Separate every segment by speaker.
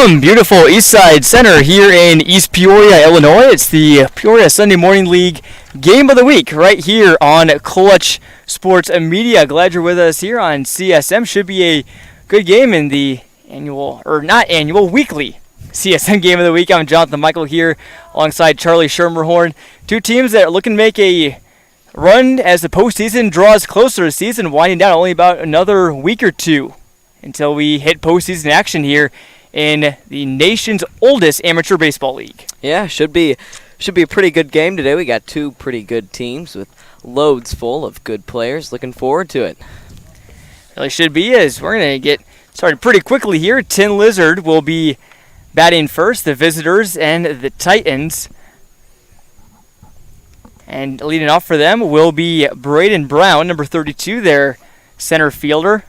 Speaker 1: From beautiful Eastside Center here in East Peoria, Illinois, it's the Peoria Sunday Morning League Game of the Week right here on Clutch Sports Media. Glad you're with us here on CSM. Should be a good game in the weekly CSM Game of the Week. I'm Jonathan Michael here alongside Charlie Schermerhorn. Two teams that are looking to make a run as the postseason draws closer. The season winding down, only about another week or two until we hit postseason action here in the nation's oldest amateur baseball league.
Speaker 2: Yeah, should be a pretty good game today. We got two pretty good teams with loads full of good players. Looking forward to it.
Speaker 1: Really should be, as we're going to get started pretty quickly here. Tin Lizard will be batting first, the visitors and the Titans. And leading off for them will be Braden Brown, number 32, their center fielder.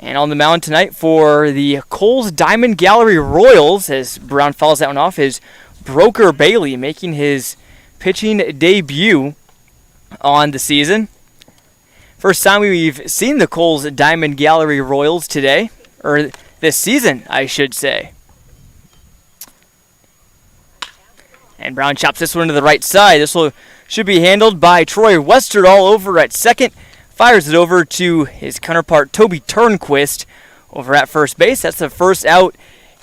Speaker 1: And on the mound tonight for the Kohl's Diamond Gallery Royals, as Brown follows that one off, is Broker Bailey, making his pitching debut on the season. First time we've seen the Kohl's Diamond Gallery Royals today, or this season, I should say. And Brown chops this one to the right side. This should be handled by Troy Westerdahl over at second. Fires it over to his counterpart, Toby Turnquist, over at first base. That's the first out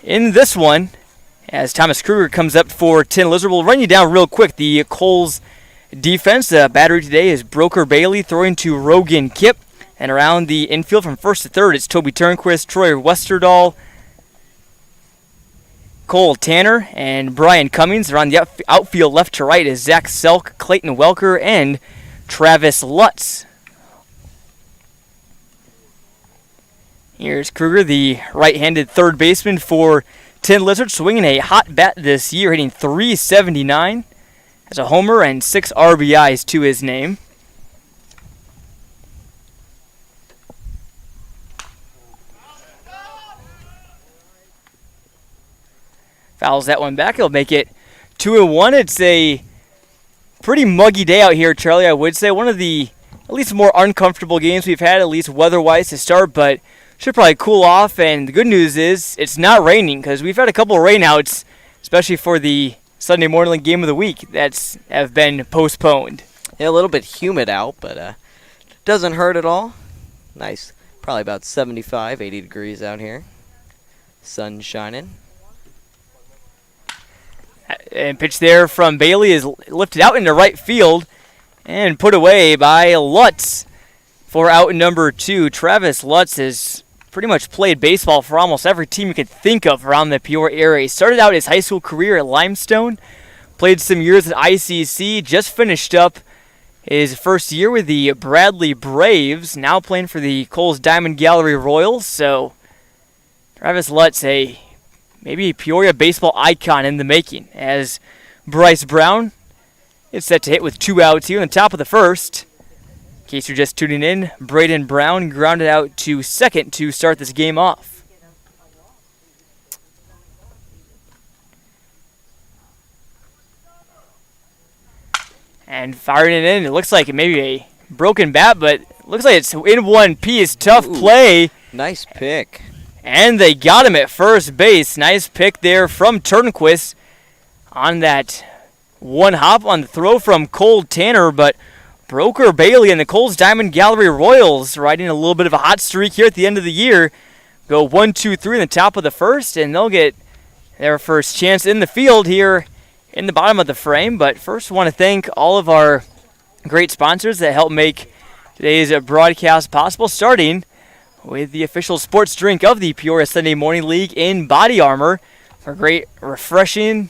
Speaker 1: in this one. As Thomas Kruger comes up for Tin Lizard, we'll run you down real quick. The Kohl's defense battery today is Broker Bailey throwing to Rogan Kipp. And around the infield from first to third, it's Toby Turnquist, Troy Westerdahl, Cole Tanner, and Brian Cummings. Around the outfield left to right is Zach Selk, Clayton Welker, and Travis Lutz. Here's Kruger, the right-handed third baseman for Tin Lizard, swinging a hot bat this year, hitting .379 as a homer and 6 RBIs to his name. Fouls that one back. He'll make it 2-1. It's a pretty muggy day out here, Charlie, I would say. One of the at least more uncomfortable games we've had, at least weather-wise to start, but should probably cool off. And the good news is it's not raining, because we've had a couple of rainouts, especially for the Sunday morning game of the week, that have been postponed.
Speaker 2: Yeah, a little bit humid out, but doesn't hurt at all. Nice. Probably about 75, 80 degrees out here. Sun shining.
Speaker 1: And pitch there from Bailey is lifted out into right field and put away by Lutz for out number 2. Travis Lutz has pretty much played baseball for almost every team you could think of around the Peoria area. He started out his high school career at Limestone, played some years at ICC, just finished up his first year with the Bradley Braves, now playing for the Kohl's Diamond Gallery Royals. So Travis Lutz, maybe a Peoria baseball icon in the making, as Bryce Brown is set to hit with 2 outs here in the top of the first. In case you're just tuning in, Braden Brown grounded out to second to start this game off. And firing it in, it looks like maybe a broken bat, but it looks like it's in one piece. Tough play.
Speaker 2: Nice pick.
Speaker 1: And they got him at first base. Nice pick there from Turnquist on that one hop on the throw from Cole Tanner, but Broker Bailey and the Kohl's Diamond Gallery Royals riding a little bit of a hot streak here at the end of the year. Go 1, 2, 3 in the top of the first, and they'll get their first chance in the field here in the bottom of the frame. But first, I want to thank all of our great sponsors that help make today's broadcast possible, starting with the official sports drink of the Peoria Sunday Morning League in Body Armor for great, refreshing,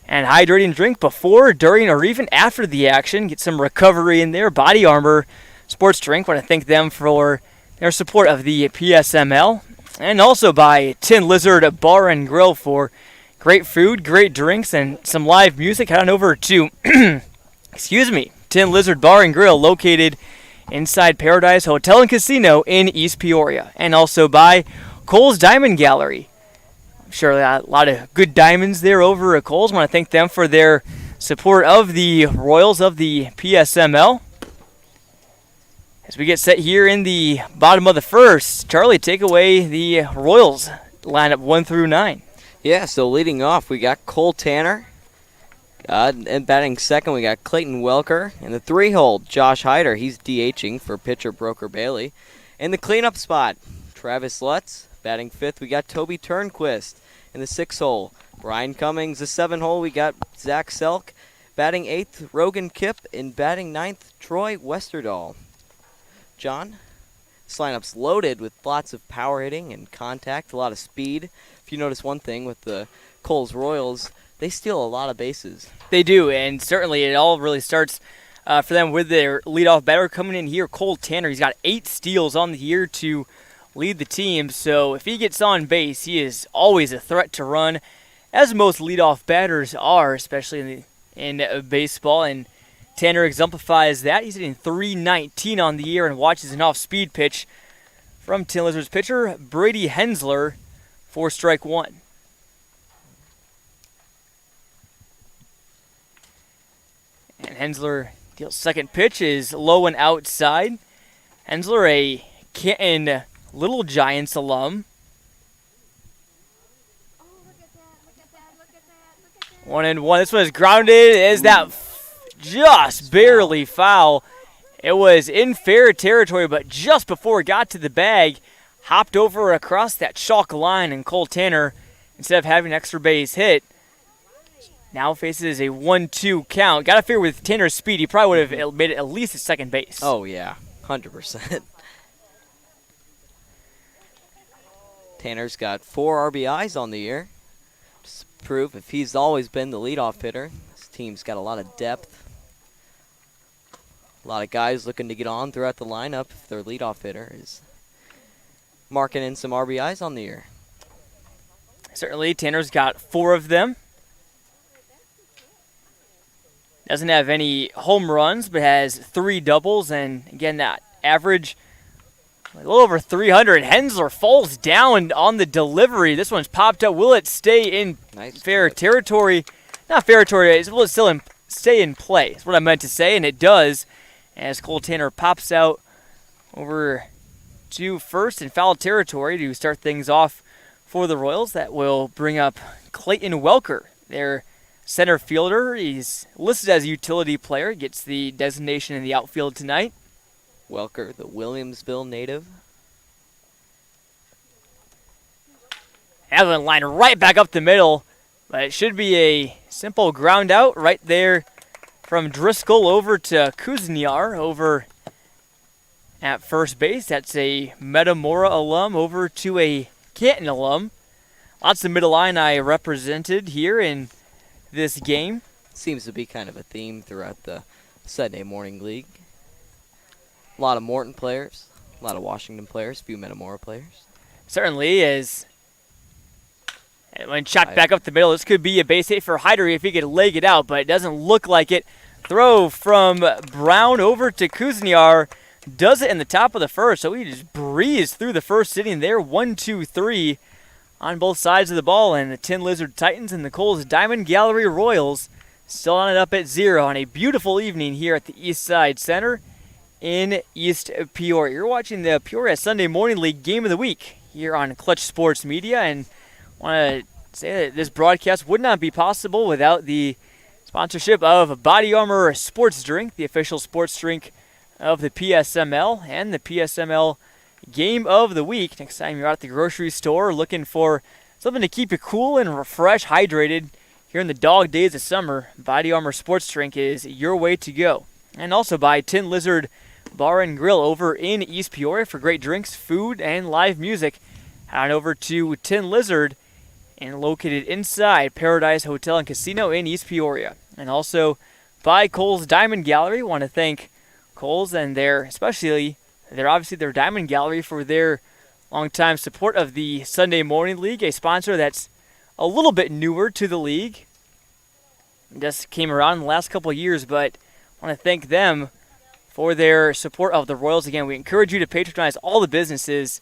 Speaker 1: and hydrating drink before, during, or even after the action. Get some recovery in there. Body Armor sports drink. Want to thank them for their support of the PSML. And also by Tin Lizard Bar and Grill for great food, great drinks, and some live music. Head on over to Tin Lizard Bar and Grill, located inside Paradise Hotel and Casino in East Peoria. And also by Kohl's Diamond Gallery. Sure, a lot of good diamonds there over at Kohl's. I want to thank them for their support of the Royals of the PSML. As we get set here in the bottom of the first, Charlie, take away the Royals lineup 1 through 9.
Speaker 2: Yeah, so leading off, we got Kohl Tanner. And batting second, we got Clayton Welker. In the 3-hole, Josh Hyder. He's DHing for pitcher Broker Bailey. In the cleanup spot, Travis Lutz. Batting fifth, we got Toby Turnquist. In the 6-hole, Brian Cummings. The 7-hole, we got Zach Selk. Batting eighth, Rogan Kipp. In batting ninth, Troy Westerdahl. John, this lineup's loaded with lots of power hitting and contact, a lot of speed. If you notice one thing with the Kohl's Royals, they steal a lot of bases.
Speaker 1: They do, and certainly it all really starts for them with their leadoff batter coming in here, Kohl Tanner. He's got 8 steals on the year to lead the team, so if he gets on base, he is always a threat to run, as most leadoff batters are, especially in baseball, and Tanner exemplifies that. He's hitting .319 on the year and watches an off-speed pitch from Tin Lizards pitcher Brady Hensler for strike one. And Hensler deals second pitch, is low and outside. Hensler, a Canton Little Giants alum. 1-1. This one is grounded. Is that just barely foul? It was in fair territory, but just before it got to the bag, hopped over across that chalk line, and Kohl Tanner, instead of having an extra base hit, now faces a 1-2 count. Got to figure with Tanner's speed, he probably would have made it at least at second base.
Speaker 2: Oh, yeah, 100%. Tanner's got 4 RBIs on the year. Just to prove if he's always been the leadoff hitter, this team's got a lot of depth. A lot of guys looking to get on throughout the lineup if their leadoff hitter is marking in some RBIs on the year.
Speaker 1: Certainly, Tanner's got 4 of them. Doesn't have any home runs, but has 3 doubles, and again, that average a little over 300. Hensler falls down on the delivery. This one's popped up. Will it stay in fair territory? Not fair territory. Will it still stay in play? That's what I meant to say, and it does. As Kohl Tanner pops out over to first in foul territory to start things off for the Royals. That will bring up Clayton Welker, their center fielder. He's listed as a utility player. Gets the designation in the outfield tonight.
Speaker 2: Welker, the Williamsville native.
Speaker 1: Evelyn line right back up the middle, but it should be a simple ground out right there from Driscoll over to Kuzniar over at first base. That's a Metamora alum over to a Canton alum. Lots of middle line I represented here in this game.
Speaker 2: Seems to be kind of a theme throughout the Sunday Morning League. A lot of Morton players, a lot of Washington players, a few Metamora players.
Speaker 1: Certainly is. And when shot back up the middle, this could be a base hit for Hyder if he could leg it out, but it doesn't look like it. Throw from Brown over to Kuzniar. Does it in the top of the first, so he just breezed through the first inning there. 1-2-3 on both sides of the ball, and the Tin Lizard Titans and the Kohl's Diamond Gallery Royals still on it up at 0 on a beautiful evening here at the East Side Center in East Peoria. You're watching the Peoria Sunday Morning League Game of the Week here on Clutch Sports Media, and want to say that this broadcast would not be possible without the sponsorship of Body Armor Sports Drink, the official sports drink of the PSML, and the PSML Game of the Week. Next time you're out at the grocery store looking for something to keep you cool and refreshed, hydrated here in the dog days of summer, Body Armor Sports Drink is your way to go. And also by Tin Lizard Bar and Grill over in East Peoria for great drinks, food, and live music. Head on over to Tin Lizard and located inside Paradise Hotel and Casino in East Peoria. And also by Kohl's Diamond Gallery. Want to thank Kohl's and obviously their Diamond Gallery for their longtime support of the Sunday Morning League, a sponsor that's a little bit newer to the league. Just came around in the last couple of years, but I want to thank them for their support of the Royals. Again, we encourage you to patronize all the businesses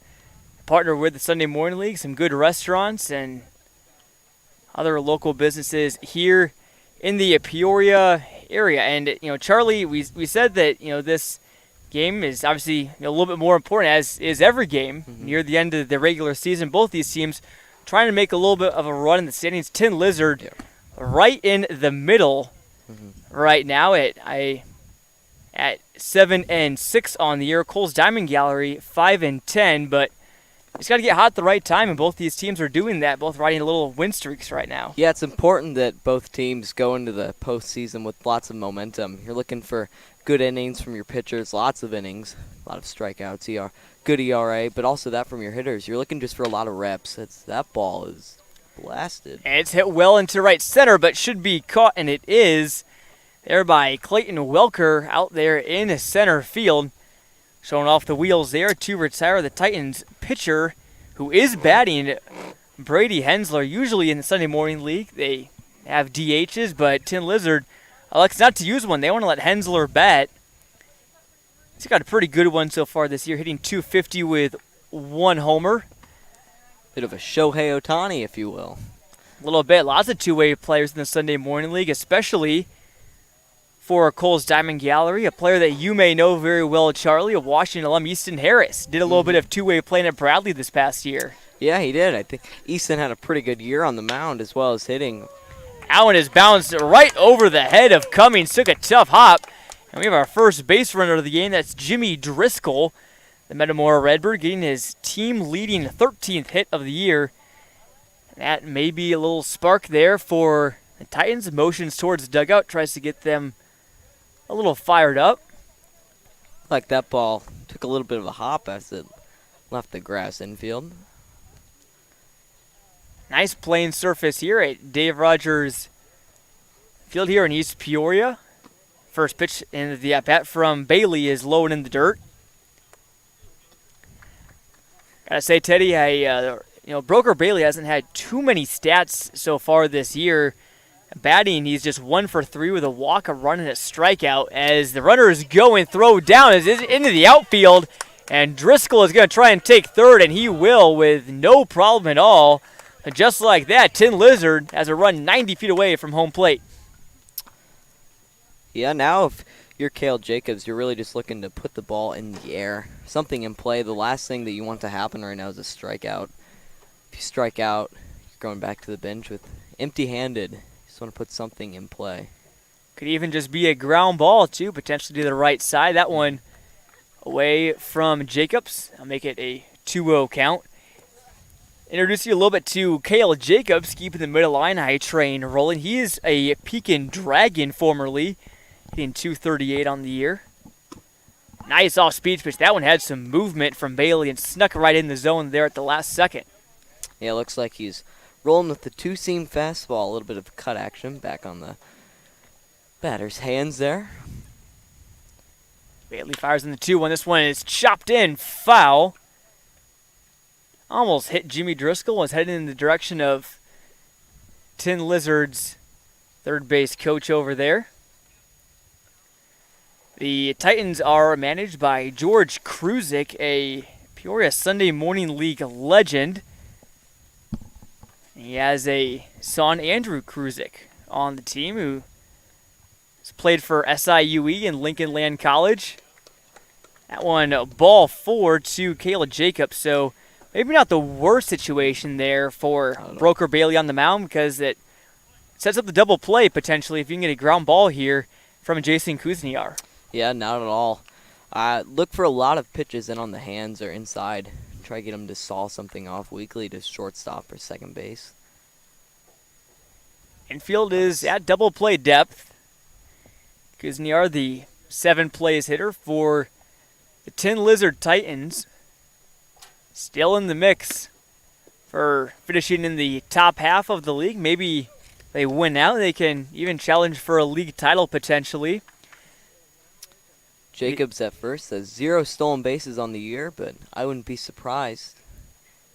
Speaker 1: partner with the Sunday Morning League, some good restaurants and other local businesses here in the Peoria area. And, Charlie, we said that, this game is obviously a little bit more important, as is every game near the end of the regular season. Both these teams trying to make a little bit of a run in the standings. Tin Lizard right in the middle right now at 7-6 on the year. Kohl's Diamond Gallery 5-10, but it's got to get hot at the right time, and both these teams are doing that, both riding little win streaks right now.
Speaker 2: Yeah, it's important that both teams go into the postseason with lots of momentum. You're looking for good innings from your pitchers, lots of innings, a lot of strikeouts, good ERA, but also that from your hitters. You're looking just for a lot of reps. That ball is blasted.
Speaker 1: And it's hit well into right center, but should be caught, and it is. There by Clayton Welker out there in center field. Showing off the wheels there to retire the Titans pitcher who is batting, Brady Hensler. Usually in the Sunday Morning League they have DHs, but Tin Lizard elects not to use one. They want to let Hensler bat. He's got a pretty good one so far this year, hitting .250 with 1 homer.
Speaker 2: Bit of a Shohei Ohtani, if you will.
Speaker 1: A little bit. Lots of two-way players in the Sunday Morning League, especially for Kohl's Diamond Gallery. A player that you may know very well, Charlie, a Washington alum, Easton Harris. Did a little bit of two-way playing at Bradley this past year.
Speaker 2: Yeah, he did. I think Easton had a pretty good year on the mound as well as hitting.
Speaker 1: That one is bounced right over the head of Cummings. Took a tough hop. And we have our first base runner of the game. That's Jimmy Driscoll, the Metamora Redbird, getting his team-leading 13th hit of the year. That may be a little spark there for the Titans. Motions towards the dugout, tries to get them a little fired up.
Speaker 2: Like that ball took a little bit of a hop as it left the grass infield.
Speaker 1: Nice playing surface here at Dave Rogers Field here in East Peoria. First pitch in the at-bat from Bailey is low and in the dirt. Gotta say, Teddy, Broker Bailey hasn't had too many stats so far this year. Batting, he's just 1 for 3 with a walk, a run, and a strikeout. As the runner is going, throw down is into the outfield, and Driscoll is going to try and take third, and he will with no problem at all. And just like that, Tin Lizard has a run 90 feet away from home plate.
Speaker 2: Yeah, now if you're Cale Jacobs, you're really just looking to put the ball in the air. Something in play. The last thing that you want to happen right now is a strikeout. If you strike out, you're going back to the bench with empty-handed. Just want to put something in play.
Speaker 1: Could even just be a ground ball, too, potentially to the right side. That one away from Jacobs. I'll make it a 2-0 count. Introduce you a little bit to Cale Jacobs, keeping the middle line high train rolling. He is a Pekin Dragon formerly, hitting .238 on the year. Nice off-speed pitch. That one had some movement from Bailey and snuck right in the zone there at the last second.
Speaker 2: Yeah, it looks like he's rolling with the two-seam fastball. A little bit of cut action back on the batter's hands there.
Speaker 1: Bailey fires in the 2-1. This one is chopped in, foul. Almost hit Jimmy Driscoll. Was heading in the direction of Tin Lizard's third base coach over there. The Titans are managed by George Kruzik, a Peoria Sunday Morning League legend. He has a son, Andrew Kruzik, on the team who has played for SIUE and Lincoln Land College. That one, ball 4 to Cale Jacobs. So maybe not the worst situation there for Broker Bailey on the mound, because it sets up the double play potentially if you can get a ground ball here from Jason Kuzniar.
Speaker 2: Yeah, not at all. Look for a lot of pitches in on the hands or inside. Try to get him to saw something off weakly to shortstop or second base.
Speaker 1: Infield is at double play depth. Kuzniar, the 7 plays hitter for the Tin Lizard Titans, still in the mix for finishing in the top half of the league. Maybe they win out. They can even challenge for a league title potentially.
Speaker 2: Jacobs at first says 0 stolen bases on the year, but I wouldn't be surprised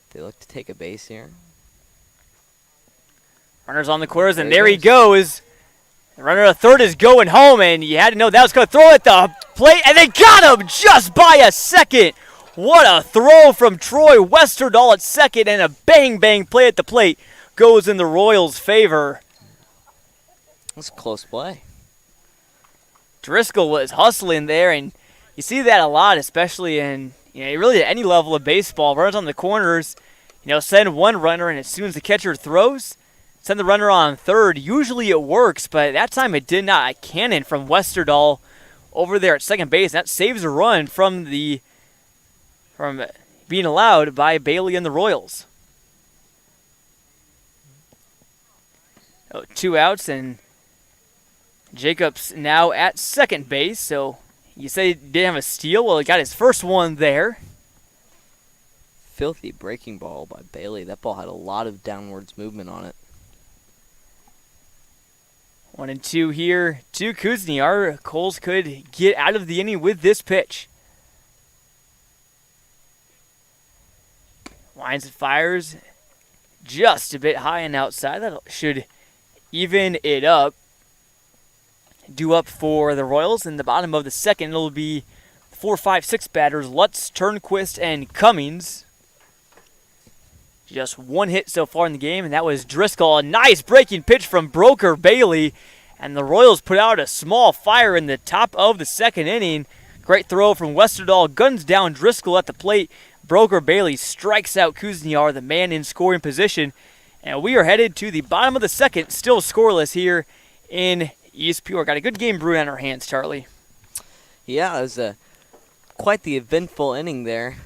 Speaker 2: if they look to take a base here.
Speaker 1: Runners on the corners, and there he goes. The runner at third is going home, and you had to know that was going to throw at the plate, and they got him just by a second. What a throw from Troy Westerdahl at second, and a bang-bang play at the plate goes in the Royals' favor.
Speaker 2: That's a close play.
Speaker 1: Driscoll was hustling there, and you see that a lot, especially in really at any level of baseball. Runners on the corners, Send one runner, and as soon as the catcher throws, send the runner on third. Usually it works, but that time it did not. A cannon from Westerdahl over there at second base. That saves a run from being allowed by Bailey and the Royals. 2 outs, and Jacobs now at second base. So you say he didn't have a steal. Well, he got his first one there.
Speaker 2: Filthy breaking ball by Bailey. That ball had a lot of downwards movement on it.
Speaker 1: 1-2 here to Kuzniar. Kohls could get out of the inning with this pitch. Winds and fires just a bit high and outside. That should even it up. Due up for the Royals in the bottom of the second. It'll be 4, 5, 6 batters. Lutz, Turnquist, and Cummings. Just one hit so far in the game, and that was Driscoll. A nice breaking pitch from Broker Bailey, and the Royals put out a small fire in the top of the second inning. Great throw from Westerdahl, guns down Driscoll at the plate. Broker Bailey strikes out Kuzniar, the man in scoring position, and we are headed to the bottom of the second, still scoreless here in East Peoria. Got a good game brewing on our hands, Charlie.
Speaker 2: Yeah, it was quite the eventful inning there.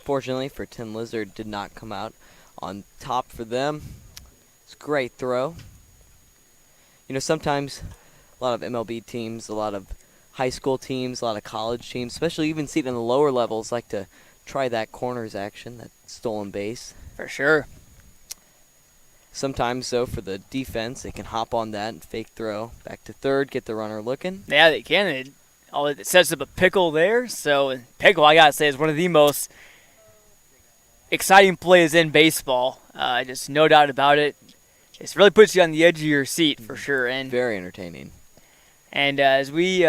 Speaker 2: Fortunately for Tin Lizard, did not come out on top for them. It's a great throw. Sometimes a lot of MLB teams, a lot of high school teams, a lot of college teams, especially even seen in the lower levels, like to try that corners action, that stolen base.
Speaker 1: For sure.
Speaker 2: Sometimes, though, for the defense, they can hop on that and fake throw back to third, get the runner looking.
Speaker 1: Yeah, they can. It sets up a pickle there. So, pickle, I got to say, is one of the most exciting plays in baseball. Just no doubt about it. It really puts you on the edge of your seat for sure. And
Speaker 2: very entertaining.
Speaker 1: And as we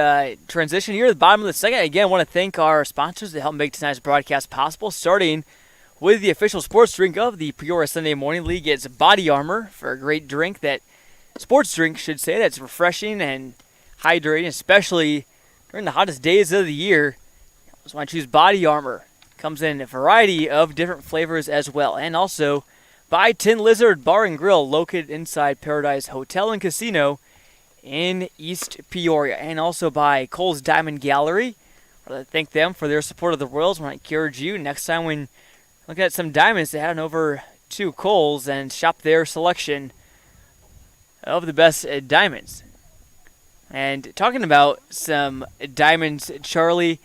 Speaker 1: transition here to the bottom of the second, again, I want to thank our sponsors that help make tonight's broadcast possible, starting with the official sports drink of the Peoria Sunday Morning League. It's Body Armor for a great drink, sports drink should say, that's refreshing and hydrating, especially during the hottest days of the year. So I choose Body Armor. Comes in a variety of different flavors as well. And also by Tin Lizard Bar and Grill, located inside Paradise Hotel and Casino in East Peoria. And also by Kohl's Diamond Gallery. I'd like to thank them for their support of the Royals. I want to encourage you next time when look at some diamonds, to head on over to Kohl's and shop their selection of the best diamonds. And talking about some diamonds, Charlie,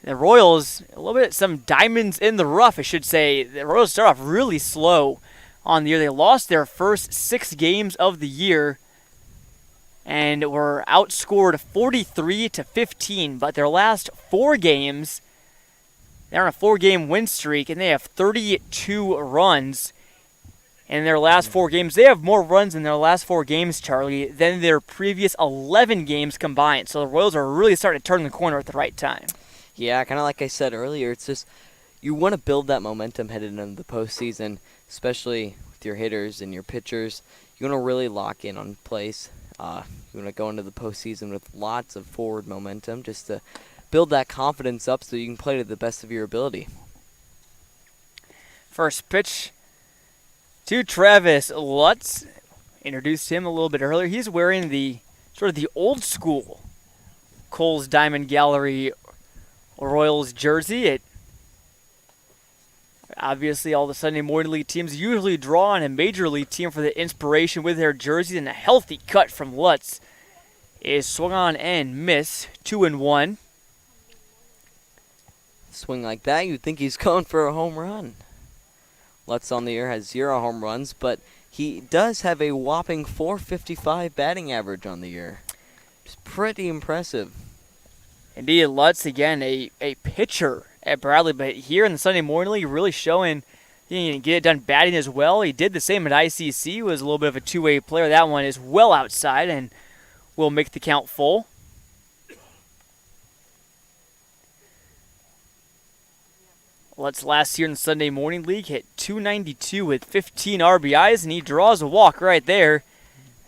Speaker 1: the Royals, a little bit some diamonds in the rough, I should say. The Royals start off really slow on the year. They lost their first 6 games of the year and were outscored 43-15. But their last 4 games, they're on a 4-game win streak, and they have 32 runs in their last 4 games. They have more runs in their last 4 games, Charlie, than their previous 11 games combined. So the Royals are really starting to turn the corner at the right time.
Speaker 2: Yeah, kind of like I said earlier, it's just you want to build that momentum headed into the postseason, especially with your hitters and your pitchers. You want to really lock in on place. You want to go into the postseason with lots of forward momentum just to build that confidence up so you can play to the best of your ability.
Speaker 1: First pitch to Travis Lutz. Introduced him a little bit earlier. He's wearing the old school Kohl's Diamond Gallery Royals jersey. Obviously, all the Sunday Morning League teams usually draw on a Major League team for the inspiration with their jerseys, and a healthy cut from Lutz is swung on and missed. 2-1.
Speaker 2: Swing like that, you'd think he's going for a home run. Lutz on the year has 0 home runs, but he does have a whopping .455 batting average on the year. It's pretty impressive.
Speaker 1: Indeed, Lutz, again, a pitcher at Bradley, but here in the Sunday Morning League, really showing he can get it done batting as well. He did the same at ICC, was a little bit of a two-way player. That one is well outside and will make the count full. Lutz last year in the Sunday Morning League hit .292 with 15 RBIs, and he draws a walk right there.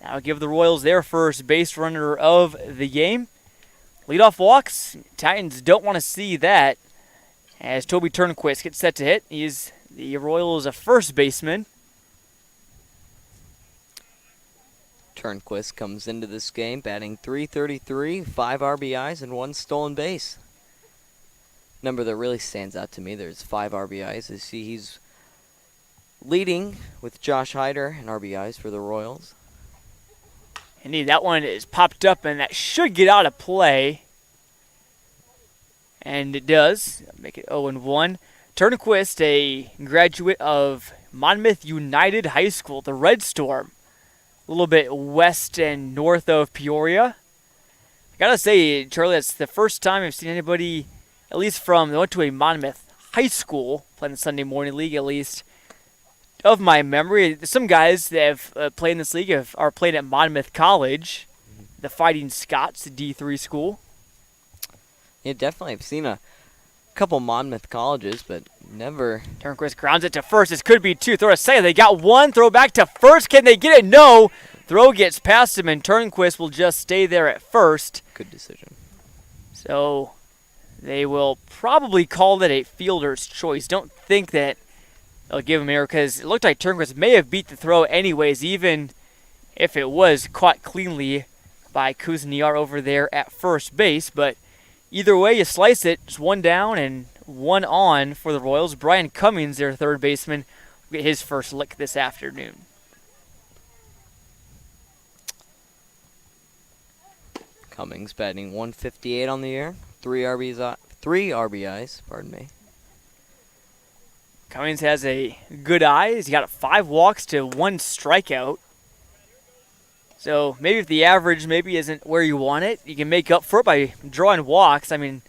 Speaker 1: That'll give the Royals their first base runner of the game. Leadoff walks, Titans don't want to see that. As Toby Turnquist gets set to hit, he's the Royals a first baseman.
Speaker 2: Turnquist comes into this game batting .333, 5 RBIs, and 1 stolen base. Number that really stands out to me, there's 5 RBIs. You see he's leading with Josh Hyder in RBIs for the Royals.
Speaker 1: Indeed, that one is popped up, and that should get out of play. And it does. Make it 0-1. Turnquist, a graduate of Monmouth United High School, the Red Storm. A little bit west and north of Peoria. I gotta say, Charlie, that's the first time I've seen anybody, at least they went to a Monmouth High School, playing the Sunday Morning League, at least, of my memory. Some guys that have played in this league are playing at Monmouth College, the Fighting Scots, the D3 school.
Speaker 2: Yeah, definitely. I've seen a couple Monmouth colleges, but never.
Speaker 1: Turnquist grounds it to first. This could be 2. Throw to second. They got 1. Throw back to first. Can they get it? No. Throw gets past him, and Turnquist will just stay there at first.
Speaker 2: Good decision.
Speaker 1: So they will probably call it a fielder's choice. Don't think that they'll give him error, because it looked like Turnquist may have beat the throw anyways, even if it was caught cleanly by Kuzniar over there at first base. But either way you slice it, it's 1 down and 1 on for the Royals. Brian Cummings, their third baseman, will get his first lick this afternoon.
Speaker 2: Cummings batting .158 on the year, 3 RBIs, pardon me.
Speaker 1: Cummings has a good eye. He's got 5 walks to 1 strikeout. So maybe if the average maybe isn't where you want it, you can make up for it by drawing walks. I mean,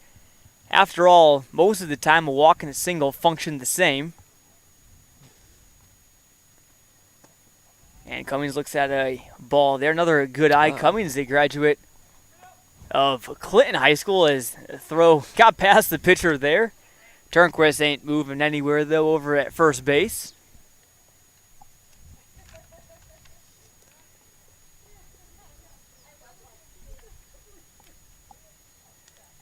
Speaker 1: after all, most of the time a walk and a single function the same. And Cummings looks at a ball there. Another good eye. Cummings, a graduate of Clinton High School, as a throw got past the pitcher there. Turnquist ain't moving anywhere, though, over at first base.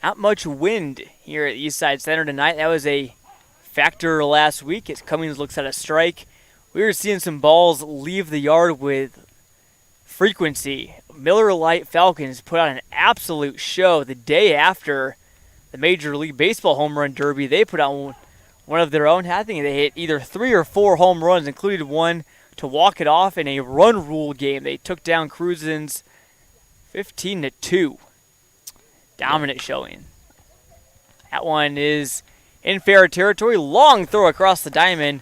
Speaker 1: Not much wind here at Eastside Center tonight. That was a factor last week as Cummings looks at a strike. We were seeing some balls leave the yard with frequency. Miller Lite Falcons put on an absolute show the day after the Major League Baseball Home Run Derby. They put out one of their own. I think they hit either 3 or 4 home runs, including one to walk it off in a run rule game. They took down Cruzin's 15-2. Dominant showing. That one is in fair territory. Long throw across the diamond.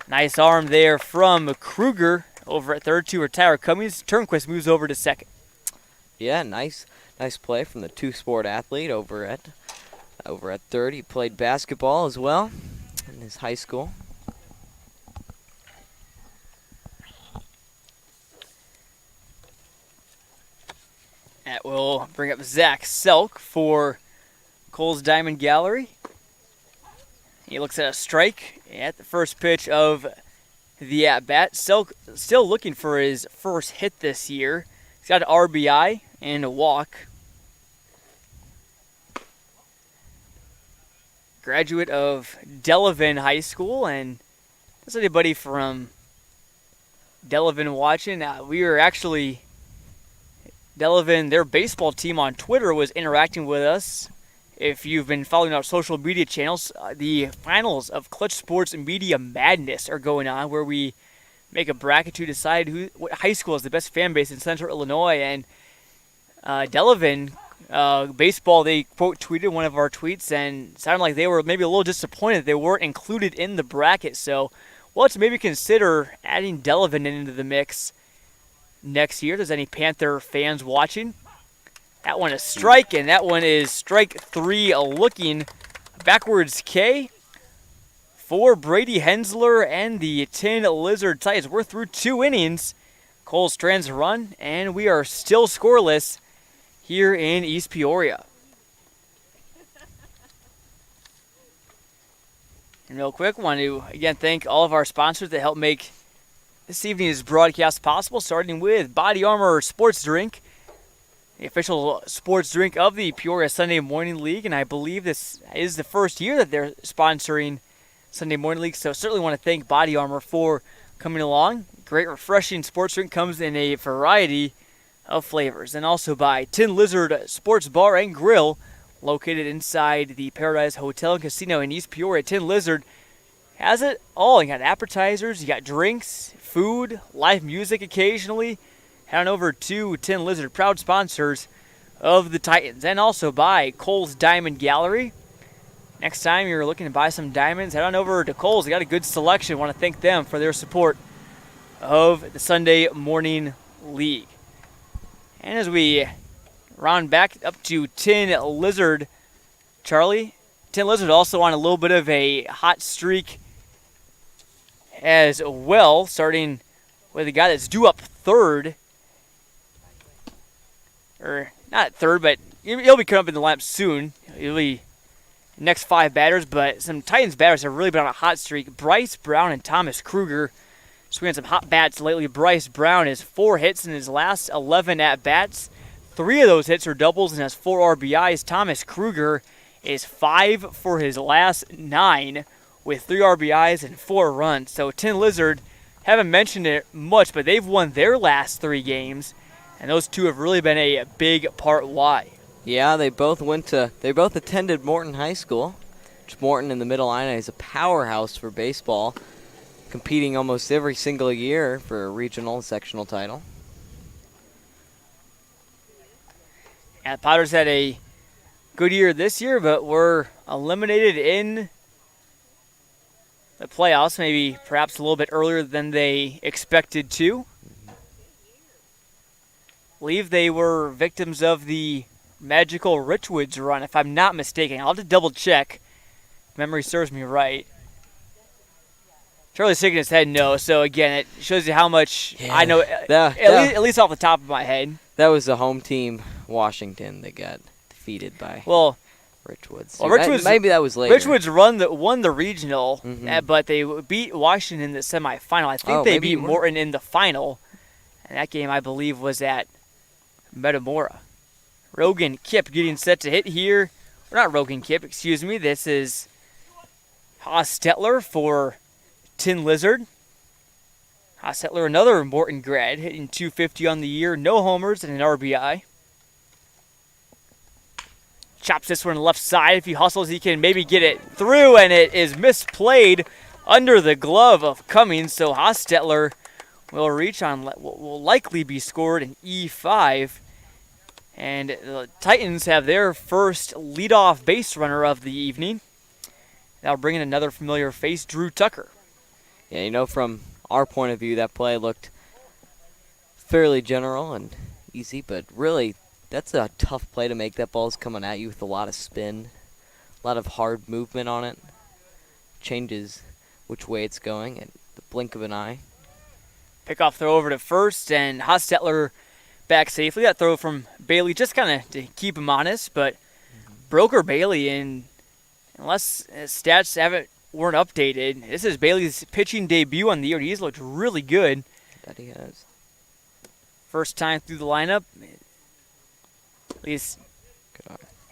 Speaker 1: Nice arm there from Kruger over at third to retire Cummings. Turnquist moves over to second.
Speaker 2: Yeah, nice play from the two-sport athlete over at third. He played basketball as well in his high school.
Speaker 1: That will bring up Zach Selk for Kohl's Diamond Gallery. He looks at a strike at the first pitch of the at-bat. Selk still looking for his first hit this year. He's got an RBI and a walk. Graduate of Delavan High School, and if anybody from Delavan watching, we were actually, Delavan, their baseball team on Twitter was interacting with us. If you've been following our social media channels, the finals of Clutch Sports Media Madness are going on, where we make a bracket to decide what high school has the best fan base in Central Illinois. And Delavan baseball, they quote tweeted one of our tweets and sounded like they were maybe a little disappointed they weren't included in the bracket. So we'll have to maybe consider adding Delavan into the mix next year. If there's any Panther fans watching. That one is strike, and that one is strike 3, looking backwards K for Brady Hensler and the Tin Lizard Titans. We're through 2 innings. Kohl strands a run, and we are still scoreless here in East Peoria. And real quick, want to again thank all of our sponsors that help make this evening's broadcast possible, starting with Body Armor Sports Drink, the official sports drink of the Peoria Sunday Morning League, and I believe this is the first year that they're sponsoring Sunday Morning League. So certainly want to thank Body Armor for coming along. Great refreshing sports drink, comes in a variety of flavors. And also by Tin Lizard Sports Bar and Grill, located inside the Paradise Hotel and Casino in East Peoria. Tin Lizard has it all. You got appetizers, you got drinks, food, live music occasionally. Head on over to Tin Lizard, proud sponsors of the Titans. And also by Kohl's Diamond Gallery. Next time you're looking to buy some diamonds, head on over to Kohl's. They got a good selection. Want to thank them for their support of the Sunday Morning League. And as we round back up to Tin Lizard, Charlie, Tin Lizard also on a little bit of a hot streak as well, starting with a guy that's due up third. Or not third, but he'll be coming up in the lineup soon. He'll be next 5 batters, but some Titans batters have really been on a hot streak. Bryce Brown and Thomas Kruger swinging some hot bats lately. Bryce Brown has 4 hits in his last 11 at-bats. 3 of those hits are doubles and has 4 RBIs. Thomas Kruger is 5 for his last 9 with 3 RBIs and 4 runs. So Tin Lizard, haven't mentioned it much, but they've won their last 3 games, and those 2 have really been a big part why.
Speaker 2: Yeah, they both attended Morton High School, which Morton in the Middle Illini is a powerhouse for baseball, competing almost every single year for a regional and sectional title.
Speaker 1: And the Potters had a good year this year, but were eliminated in the playoffs, maybe perhaps a little bit earlier than they expected to. I believe they were victims of the magical Richwoods run, if I'm not mistaken. I'll have to double check. Memory serves me right. Charlie's shaking his head no, so again, it shows you how much I know, at least off the top of my head.
Speaker 2: That was the home team, Washington, that got defeated by Richwoods.
Speaker 1: Well, Richwoods,
Speaker 2: maybe that was later.
Speaker 1: Richwoods won the regional, but they beat Washington in the semifinal. I think they beat Morton in the final, and that game, I believe, was at Metamora. Rogan Kipp getting set to hit here. Or not Rogan Kipp, excuse me. This is Hostetler for Tin Lizard. Hostetler, another Morton grad, hitting .250 on the year. No homers and an RBI. Chops this one left side. If he hustles, he can maybe get it through, and it is misplayed under the glove of Cummings. So Hostetler will reach on, will likely be scored in E5. And the Titans have their first leadoff base runner of the evening. That'll bring in another familiar face, Drew Tucker.
Speaker 2: Yeah, from our point of view, that play looked fairly general and easy, but really, that's a tough play to make. That ball's coming at you with a lot of spin, a lot of hard movement on it. Changes which way it's going at the blink of an eye.
Speaker 1: Pickoff throw over to first, and Hostetler back safely. That throw from Bailey just kind of to keep him honest, but Broker Bailey, unless his stats weren't updated, this is Bailey's pitching debut on the year. He's looked really good.
Speaker 2: That he has.
Speaker 1: First time through the lineup, at least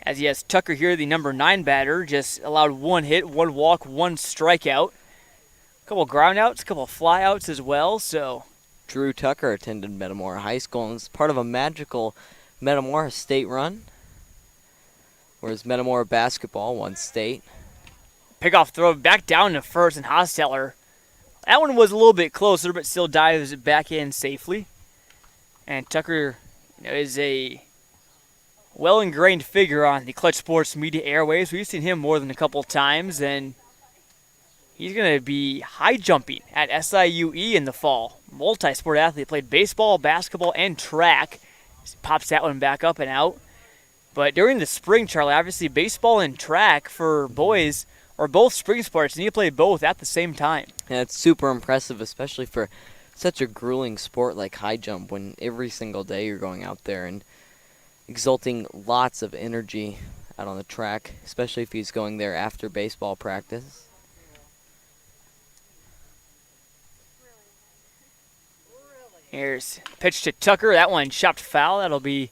Speaker 1: as he has Tucker here, the number 9 batter, just allowed 1 hit, 1 walk, 1 strikeout. A couple groundouts, a couple flyouts as well, so
Speaker 2: Drew Tucker attended Metamora High School and is part of a magical Metamora state run, whereas Metamora basketball won state.
Speaker 1: Pickoff throw back down to first, and Hostetler. That one was a little bit closer, but still dives back in safely. And Tucker is a well-ingrained figure on the Clutch Sports media airwaves. We've seen him more than a couple times, and he's going to be high jumping at SIUE in the fall. Multi-sport athlete, played baseball, basketball, and track. Pops that one back up and out. But during the spring, Charlie, obviously baseball and track for boys are both spring sports, and you play both at the same time.
Speaker 2: Yeah, it's super impressive, especially for such a grueling sport like high jump, when every single day you're going out there and exulting lots of energy out on the track, especially if he's going there after baseball practice.
Speaker 1: Here's pitch to Tucker. That one chopped foul. That'll be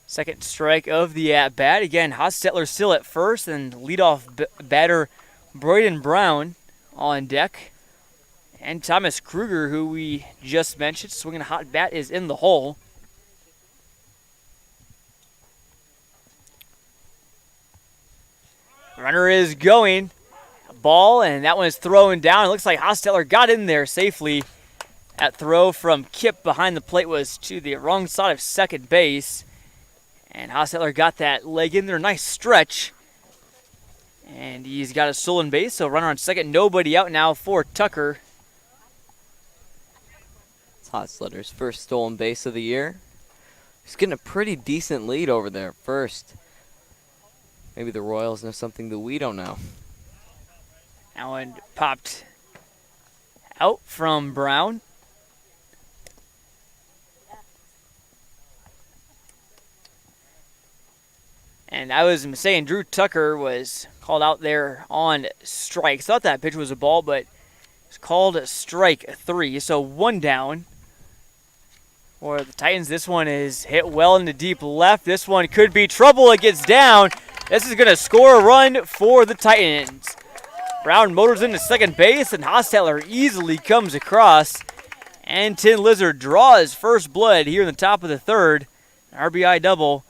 Speaker 1: second strike of the at-bat. Again, Hostetler still at first, and leadoff batter Braden Brown on deck. And Thomas Kruger, who we just mentioned, swinging a hot bat, is in the hole. Runner is going. Ball, and that one is thrown down. It looks like Hosteller got in there safely. That throw from Kip behind the plate was to the wrong side of second base. And Hosteller got that leg in there. Nice stretch. And he's got a stolen base, so runner on second. Nobody out now for Tucker.
Speaker 2: It's Hosteller's first stolen base of the year. He's getting a pretty decent lead over there first. Maybe the Royals know something that we don't know.
Speaker 1: That one popped out from Brown. And I was saying Drew Tucker was called out there on strike. Thought that pitch was a ball, but it's called strike 3. So one down for the Titans. This one is hit well into deep left. This one could be trouble. It gets down. This is going to score a run for the Titans. Brown motors into second base, and Hosteller easily comes across. And Tin Lizard draws first blood here in the top of the third. An RBI double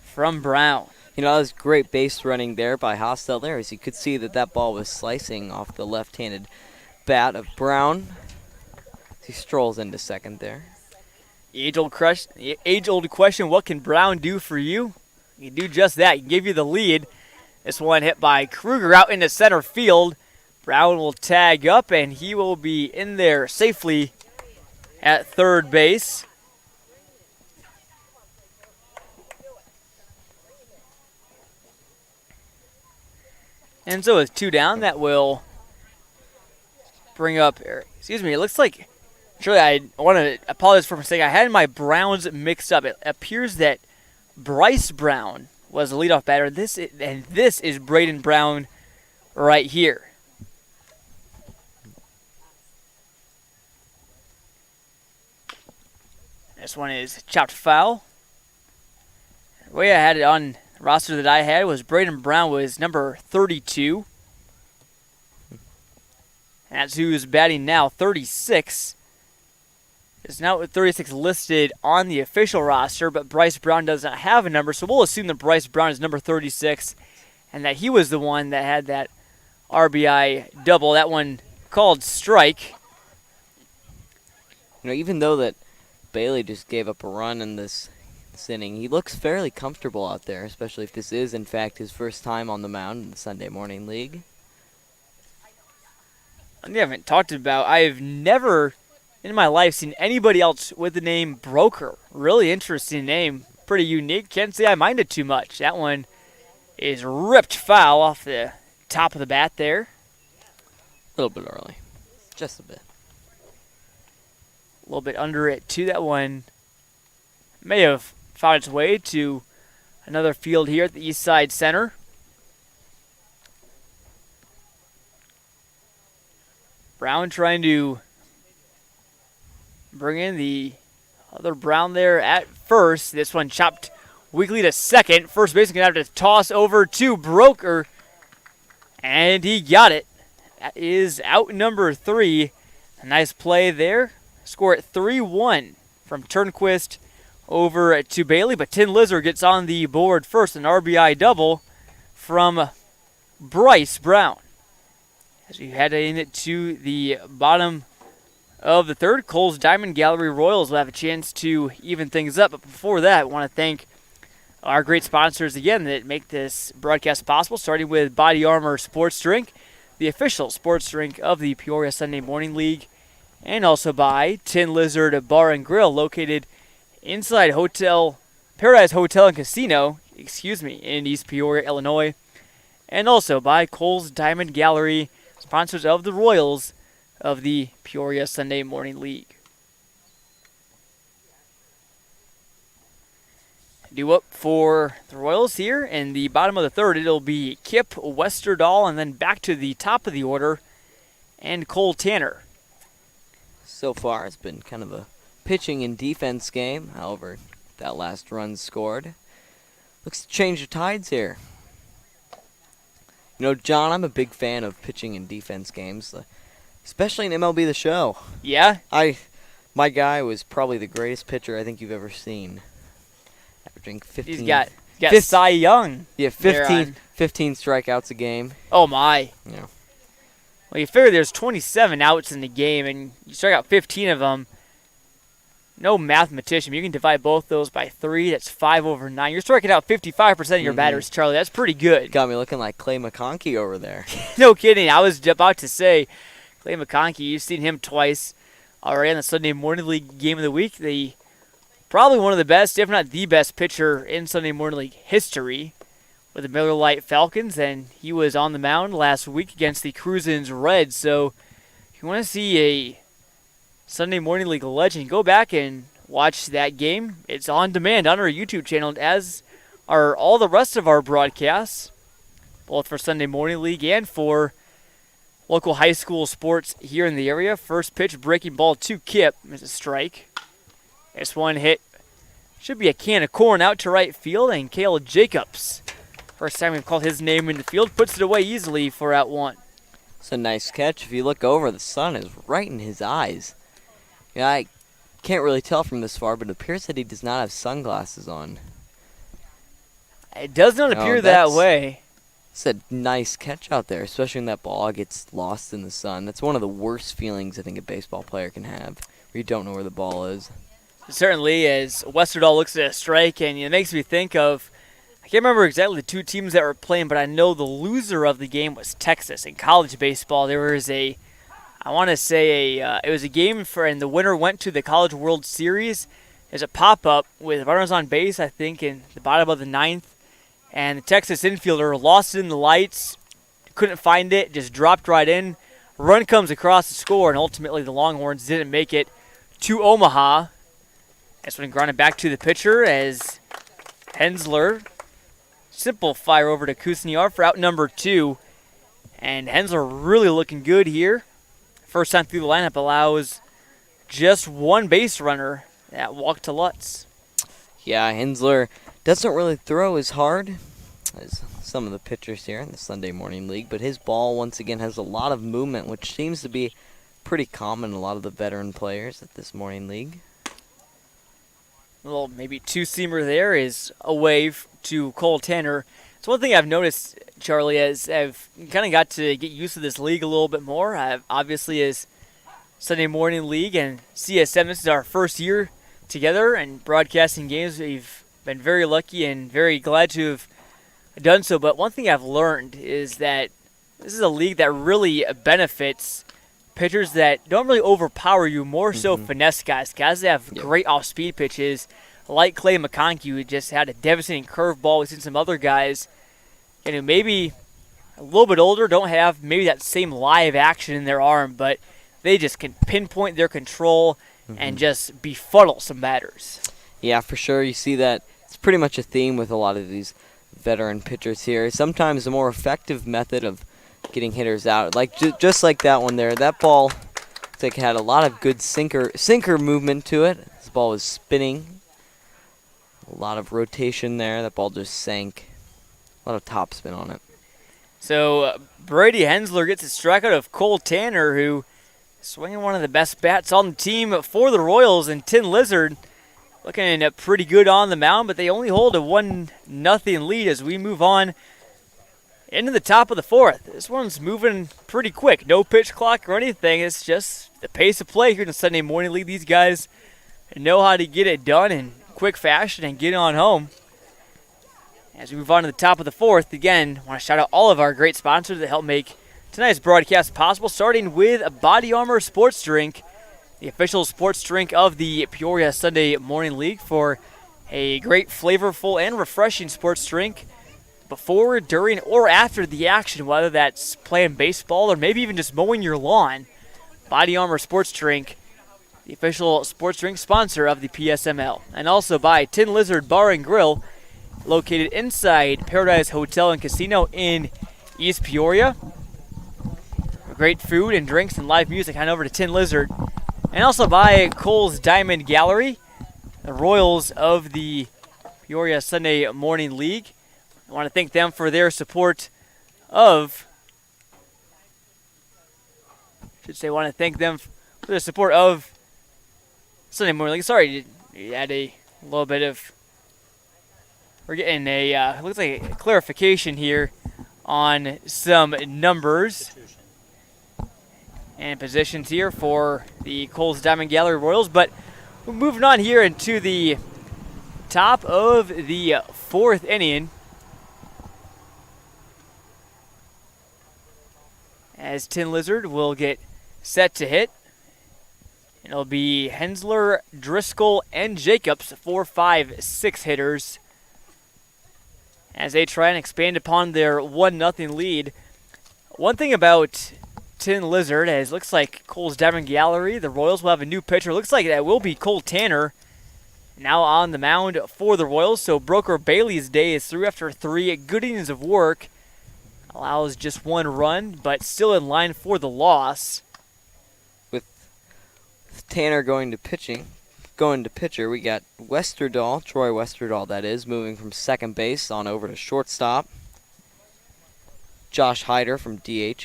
Speaker 1: from Brown.
Speaker 2: You know, that was great base running there by Hosteller, as you could see that ball was slicing off the left-handed bat of Brown. He strolls into second there.
Speaker 1: Age-old question, what can Brown do for you? He can do just that. He can give you the lead. This one hit by Kruger out into center field. Brown will tag up, and he will be in there safely at third base. And so with 2 down, that will bring up, excuse me, it looks like, surely I want to apologize for a mistake. I had my Browns mixed up. It appears that Bryce Brown was the leadoff batter. This is Braden Brown right here. This one is chopped foul. The way I had it on the roster that I had was Braden Brown was number 32. And that's who's batting now, 36. Is now with 36 listed on the official roster, but Bryce Brown does not have a number, so we'll assume that Bryce Brown is number 36 and that he was the one that had that RBI double. That one called strike.
Speaker 2: You know, even though that Bailey just gave up a run in this inning, he looks fairly comfortable out there, especially if this is, in fact, his first time on the mound in the Sunday Morning League.
Speaker 1: I haven't talked about, I've never in my life seen anybody else with the name Broker. Really interesting name. Pretty unique. Can't say I minded too much. That one is ripped foul off the top of the bat there.
Speaker 2: A little bit early. Just a bit.
Speaker 1: A little bit under it, too. That one may have found its way to another field here at the East Side Center. Brown trying to bring in the other Brown there at first. This one chopped weakly to second. First baseman going to have to toss over to Broker. And he got it. That is out number 3. A nice play there. Score at 3-1 from Turnquist over to Bailey. But Tin Lizard gets on the board first. An RBI double from Bryce Brown. As we head into the bottom of the third, Kohl's Diamond Gallery Royals will have a chance to even things up. But before that, I want to thank our great sponsors again that make this broadcast possible, starting with Body Armor Sports Drink, the official sports drink of the Peoria Sunday Morning League, and also by Tin Lizard Bar and Grill, located inside Paradise Hotel and Casino, in East Peoria, Illinois, and also by Kohl's Diamond Gallery, sponsors of the Royals of the Peoria Sunday Morning League. Due up for the Royals here in the bottom of the third, it'll be Kip Westerdahl, and then back to the top of the order, and Cole Tanner.
Speaker 2: So far, it's been kind of a pitching and defense game. However, that last run scored. Looks to change the tides here. John, I'm a big fan of pitching and defense games, especially in MLB The Show.
Speaker 1: Yeah?
Speaker 2: My guy was probably the greatest pitcher I think you've ever seen. Averaging 15.
Speaker 1: He's got Cy Young.
Speaker 2: Yeah, 15 strikeouts a game.
Speaker 1: Oh, my.
Speaker 2: Yeah.
Speaker 1: Well, you figure there's 27 outs in the game, and you strike out 15 of them. No mathematician. You can divide both those by 3. That's 5 over 9. You're striking out 55% of your batters, Charlie. That's pretty good.
Speaker 2: Got me looking like Clay McConkey over there.
Speaker 1: No kidding. I was about to say, Clay McConkey, you've seen him twice already in the Sunday Morning League Game of the Week. Probably one of the best, if not the best pitcher in Sunday Morning League history with the Miller Lite Falcons, and he was on the mound last week against the Cruisins Reds. So if you want to see a Sunday Morning League legend, go back and watch that game. It's on demand on our YouTube channel, as are all the rest of our broadcasts, both for Sunday Morning League and for local high school sports here in the area. First pitch, breaking ball to Kip is a strike. This one hit, should be a can of corn out to right field, and Cale Jacobs, first time we've called his name in the field, puts it away easily for out 1.
Speaker 2: It's a nice catch. If you look over, the sun is right in his eyes. Yeah, I can't really tell from this far, but it appears that he does not have sunglasses on.
Speaker 1: It does not appear that way.
Speaker 2: It's a nice catch out there, especially when that ball gets lost in the sun. That's one of the worst feelings I think a baseball player can have, where you don't know where the ball is.
Speaker 1: It certainly is. Westerdahl looks at a strike, and it makes me think of, I can't remember exactly the 2 teams that were playing, but I know the loser of the game was Texas. In college baseball, there was it was a game and the winner went to the College World Series. There's a pop-up with runners on base, I think, in the bottom of the 9th. And the Texas infielder lost it in the lights, couldn't find it, just dropped right in. Run comes across the score, and ultimately the Longhorns didn't make it to Omaha. That's when grounded back to the pitcher as Hensler, simple fire over to Kusniar for out number 2. And Hensler really looking good here. First time through the lineup, allows just 1 base runner that walk to Lutz.
Speaker 2: Yeah, Hensler doesn't really throw as hard as some of the pitchers here in the Sunday Morning League, but his ball once again has a lot of movement, which seems to be pretty common in a lot of the veteran players at this morning league.
Speaker 1: A little maybe 2-seamer there is away to Kohl Tanner. So one thing I've noticed, Charlie, as I've kind of got to get used to this league a little bit more, obviously is Sunday Morning League and CSM. This is our first year together and broadcasting games. We've been very lucky and very glad to have done so. But one thing I've learned is that this is a league that really benefits pitchers that don't really overpower you, more so finesse guys that have great off-speed pitches, like Clay McConkey, who just had a devastating curveball. We've seen some other guys who maybe a little bit older don't have maybe that same live action in their arm, but they just can pinpoint their control and just befuddle some batters.
Speaker 2: Yeah, for sure. You see that. It's pretty much a theme with a lot of these veteran pitchers here. Sometimes the more effective method of getting hitters out, like just like that one there. That ball, looks like it had a lot of good sinker movement to it. This ball was spinning. A lot of rotation there. That ball just sank. A lot of topspin on it.
Speaker 1: So Brady Hensler gets a strikeout of Kohl Tanner, who is swinging one of the best bats on the team for the Royals, and Tin Lizard looking pretty good on the mound, but they only hold a 1-0 lead as we move on into the top of the 4th. This one's moving pretty quick. No pitch clock or anything. It's just the pace of play here in the Sunday Morning League. These guys know how to get it done in quick fashion and get on home. As we move on to the top of the 4th, again, I want to shout out all of our great sponsors that help make tonight's broadcast possible, starting with Body Armor Sports Drink, the official sports drink of the Peoria Sunday Morning League, for a great, flavorful, and refreshing sports drink before, during, or after the action, whether that's playing baseball or maybe even just mowing your lawn. Body Armor Sports Drink, the official sports drink sponsor of the PSML. And also by Tin Lizard Bar and Grill, located inside Paradise Hotel and Casino in East Peoria. Great food and drinks and live music. Head over to Tin Lizard. And also by Kohl's Diamond Gallery, the Royals of the Peoria Sunday Morning League. I want to thank them for their support of, want to thank them for the support of Sunday Morning League. Sorry, you had a little bit of, we're getting a, looks like a clarification here on some numbers and positions here for the Kohl's Diamond Gallery Royals. But we're moving on here into the top of the fourth inning, as Tin Lizard will get set to hit. And it'll be Hensler, Driscoll, and Jacobs, 4, 5, 6 hitters, as they try and expand upon their 1-0 lead. One thing about Tin Lizard is, looks like Kohl's Diamond Gallery, the Royals will have a new pitcher. Looks like that will be Kohl Tanner now on the mound for the Royals. So Broker Bailey's day is through after 3 good innings of work. Allows just 1 run, but still in line for the loss.
Speaker 2: With Tanner going to pitcher, we got Westerdahl, Troy Westerdahl that is, moving from second base on over to shortstop. Josh Hyder from DH,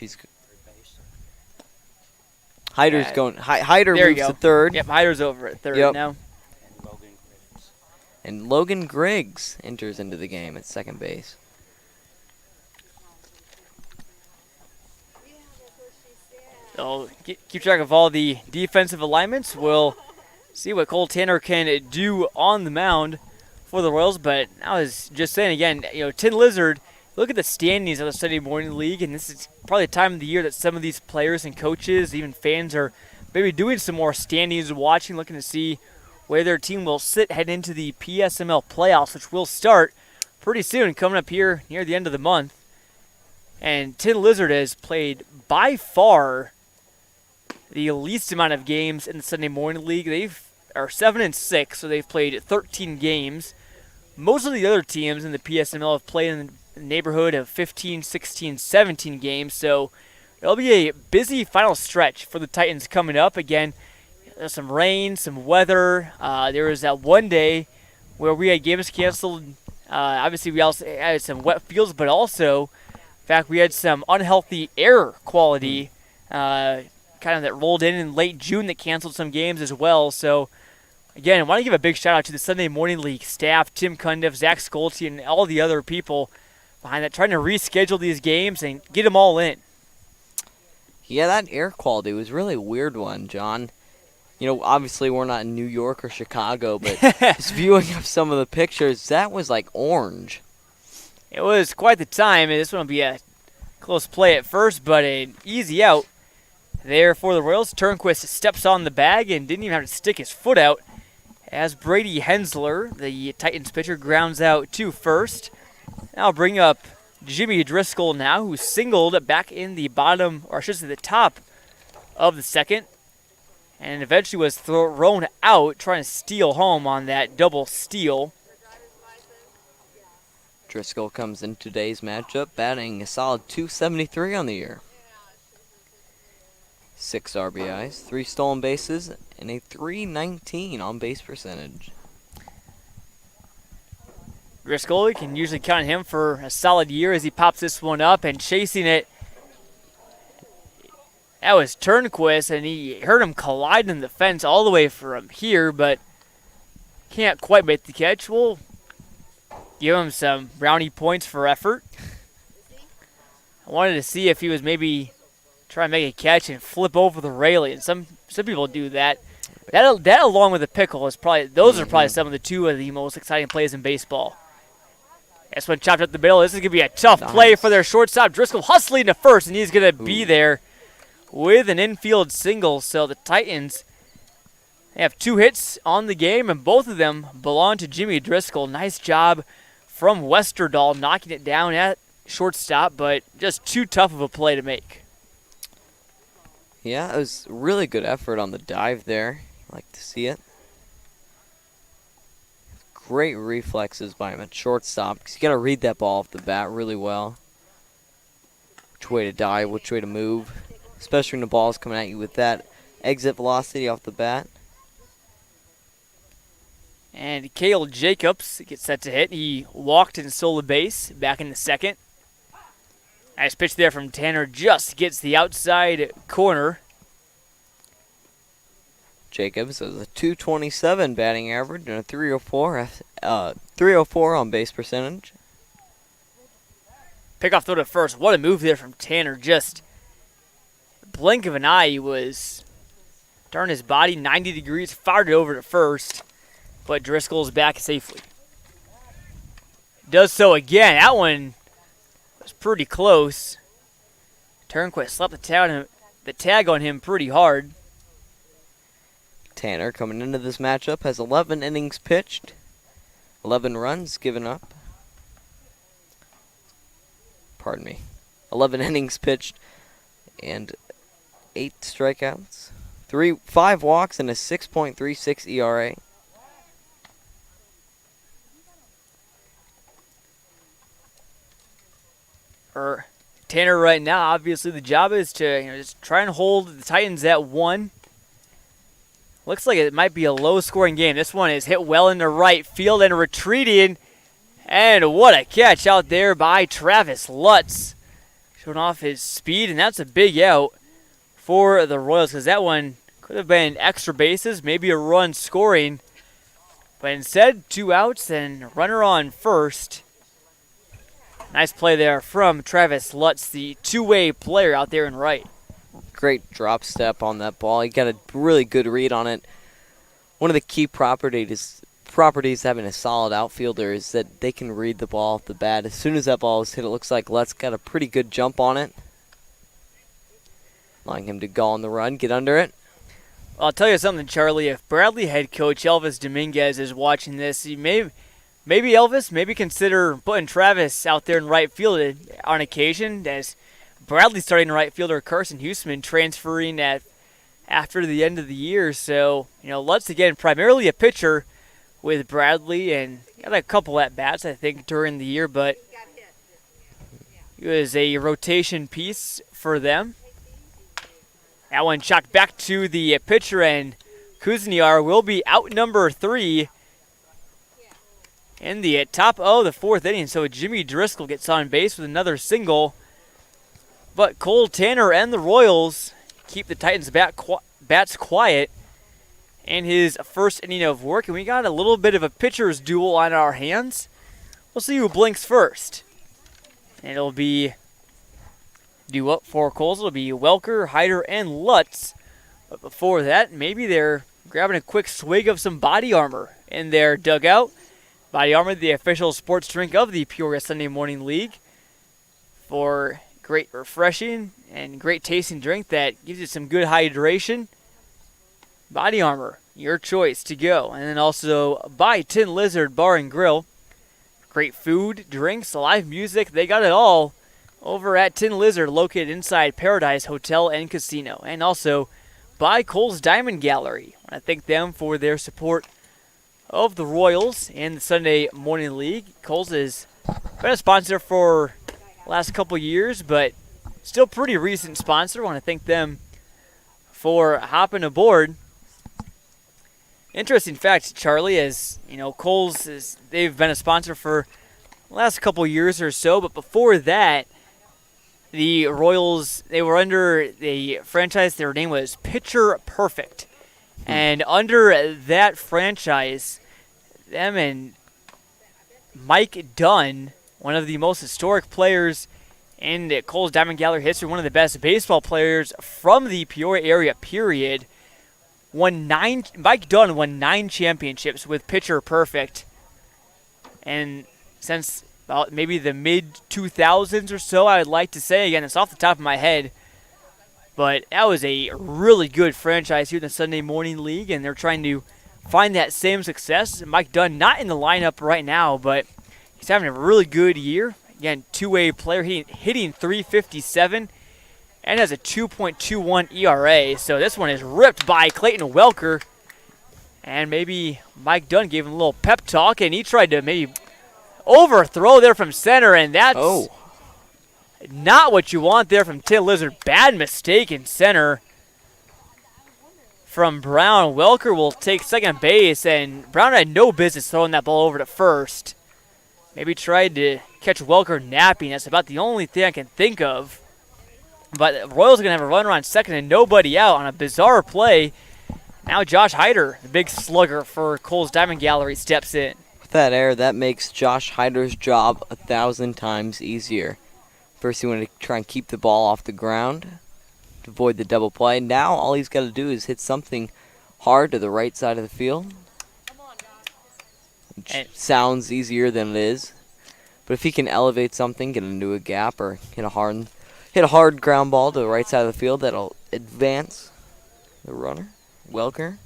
Speaker 2: Hyder's going. Hyder moves to third.
Speaker 1: Yep, Hyder's over at third now.
Speaker 2: And Logan Griggs enters into the game at second base.
Speaker 1: So keep track of all the defensive alignments. We'll see what Kohl Tanner can do on the mound for the Royals. But I was just saying again, Tin Lizard, look at the standings of the Sunday Morning League, and this is probably the time of the year that some of these players and coaches, even fans, are maybe doing some more standings and watching, looking to see where their team will sit heading into the PSML playoffs, which will start pretty soon, coming up here near the end of the month. And Tin Lizard has played by far the least amount of games in the Sunday Morning League. They are 7-6, so they've played 13 games. Most of the other teams in the PSML have played in the neighborhood of 15, 16, 17 games, so it'll be a busy final stretch for the Titans coming up. Again, there's some rain, some weather. There was that one day where we had games canceled. Obviously, we also had some wet fields, but also, in fact, we had some unhealthy air quality kind of that rolled in late June that canceled some games as well. So, again, I want to give a big shout out to the Sunday Morning League staff, Tim Cundiff, Zach Schulte, and all the other people behind that, trying to reschedule these games and get them all in.
Speaker 2: Yeah, that air quality was really a weird one, John. Obviously we're not in New York or Chicago, but just viewing up some of the pictures, that was like orange.
Speaker 1: It was quite the time, and this one will be a close play at first, but an easy out there for the Royals. Turnquist steps on the bag and didn't even have to stick his foot out as Brady Hensler, the Titans pitcher, grounds out to first. Now I'll bring up Jimmy Driscoll now, who singled back in the bottom, or I should say the top of the second, and eventually was thrown out trying to steal home on that double steal.
Speaker 2: Driscoll comes in today's matchup batting a solid .273 on the year. 6 RBIs, 3 stolen bases, and a .319 on-base percentage.
Speaker 1: Driscoll, you can usually count on him for a solid year as he pops this one up and chasing it. That was Turnquist, and he heard him collide in the fence all the way from here, but can't quite make the catch. We'll give him some brownie points for effort. I wanted to see if he was maybe trying to make a catch and flip over the railing. Some people do that. That along with the pickle is probably are probably some of the two of the most exciting plays in baseball. This one chopped up the middle. This is going to be a tough play for their shortstop. Driscoll hustling to first, and he's going to be there with an infield single. So the Titans have 2 hits on the game, and both of them belong to Jimmy Driscoll. Nice job from Westerdahl knocking it down at shortstop, but just too tough of a play to make.
Speaker 2: Yeah, it was really good effort on the dive there. I like to see it. Great reflexes by him at shortstop, because you got to read that ball off the bat really well. Which way to dive, which way to move, especially when the ball's coming at you with that exit velocity off the bat.
Speaker 1: And Kohl Jacobs gets set to hit. He walked and stole the base back in the second. Nice pitch there from Tanner. Just gets the outside corner.
Speaker 2: Jacobs has a 227 batting average and a 304 on base percentage.
Speaker 1: Pickoff throw to first. What a move there from Tanner. Just blink of an eye. He was turned his body 90 degrees, fired it over to first, but Driscoll's back safely. Does so again. That one was pretty close. Turnquist slapped the tag on him pretty hard.
Speaker 2: Tanner coming into this matchup has 11 innings pitched, 11 runs given up. 11 innings pitched and 8 strikeouts, 5 walks and a 6.36 ERA.
Speaker 1: For Tanner right now, obviously the job is to just try and hold the Titans at 1. Looks like it might be a low-scoring game. This one is hit well into right field and retreating. And what a catch out there by Travis Lutz. Showing off his speed, and that's a big out for the Royals because that one could have been extra bases, maybe a run scoring. But instead, 2 outs and a runner on first. Nice play there from Travis Lutz, the two-way player out there in right.
Speaker 2: Great drop step on that ball. He got a really good read on it. One of the key properties having a solid outfielder is that they can read the ball off the bat. As soon as that ball is hit, it looks like Lutz got a pretty good jump on it, allowing him to go on the run, get under it.
Speaker 1: I'll tell you something, Charlie. If Bradley head coach Elvis Dominguez is watching this, he maybe Elvis consider putting Travis out there in right field on occasion, as Bradley starting right fielder Carson Huseman transferring after the end of the year. So, Lutz again, primarily a pitcher with Bradley, and got a couple at-bats, I think, during the year, but he was a rotation piece for them. That one shot back to the pitcher, and Kuzniar will be out number 3 in the top of the 4th inning. So Jimmy Driscoll gets on base with another single. But Kohl Tanner and the Royals keep the Titans' bats quiet in his first inning of work. And we got a little bit of a pitcher's duel on our hands. We'll see who blinks first. And it'll be due up for Kohls. It'll be Welker, Hyder, and Lutz. But before that, maybe they're grabbing a quick swig of some Body Armor in their dugout. Body Armor, the official sports drink of the Peoria Sunday Morning League, for great refreshing and great tasting drink that gives you some good hydration. Body Armor, your choice to go. And then also by Tin Lizard Bar and Grill. Great food, drinks, live music, they got it all over at Tin Lizard, located inside Paradise Hotel and Casino. And also by Kohl's Diamond Gallery. I want to thank them for their support of the Royals and the Sunday Morning League. Kohl's has been a sponsor for the last couple years, but still pretty recent sponsor. I want to thank them for hopping aboard. Interesting fact, Charlie, is Kohl's they've been a sponsor for the last couple years or so, but before that, the Royals, they were under the franchise, their name was Pitcher Perfect. And under that franchise, them and Mike Dunn, one of the most historic players in Kohl's Diamond Gallery history, one of the best baseball players from the Peoria area, period, Mike Dunn won 9 championships with Pitcher Perfect. And since about maybe the mid-2000s or so, I would like to say, again, it's off the top of my head, but that was a really good franchise here in the Sunday Morning League, and they're trying to find that same success. Mike Dunn not in the lineup right now, but he's having a really good year. Again, two-way player, hitting .357 and has a 2.21 ERA. So this one is ripped by Clayton Welker, and maybe Mike Dunn gave him a little pep talk, and he tried to maybe overthrow there from center, and that's not what you want there from Tin Lizard. Bad mistake in center from Brown. Welker will take second base, and Brown had no business throwing that ball over to first. Maybe tried to catch Welker napping. That's about the only thing I can think of. But Royals are going to have a runner on second and nobody out on a bizarre play. Now Josh Hyder, the big slugger for Kohl's Diamond Gallery, steps in.
Speaker 2: With that error, that makes Josh Hyder's job 1,000 times easier. First, he wanted to try and keep the ball off the ground to avoid the double play. Now, all he's got to do is hit something hard to the right side of the field. Which sounds easier than it is. But if he can elevate something, get into a gap, or hit a hard ground ball to the right side of the field, that'll advance the runner, Welker.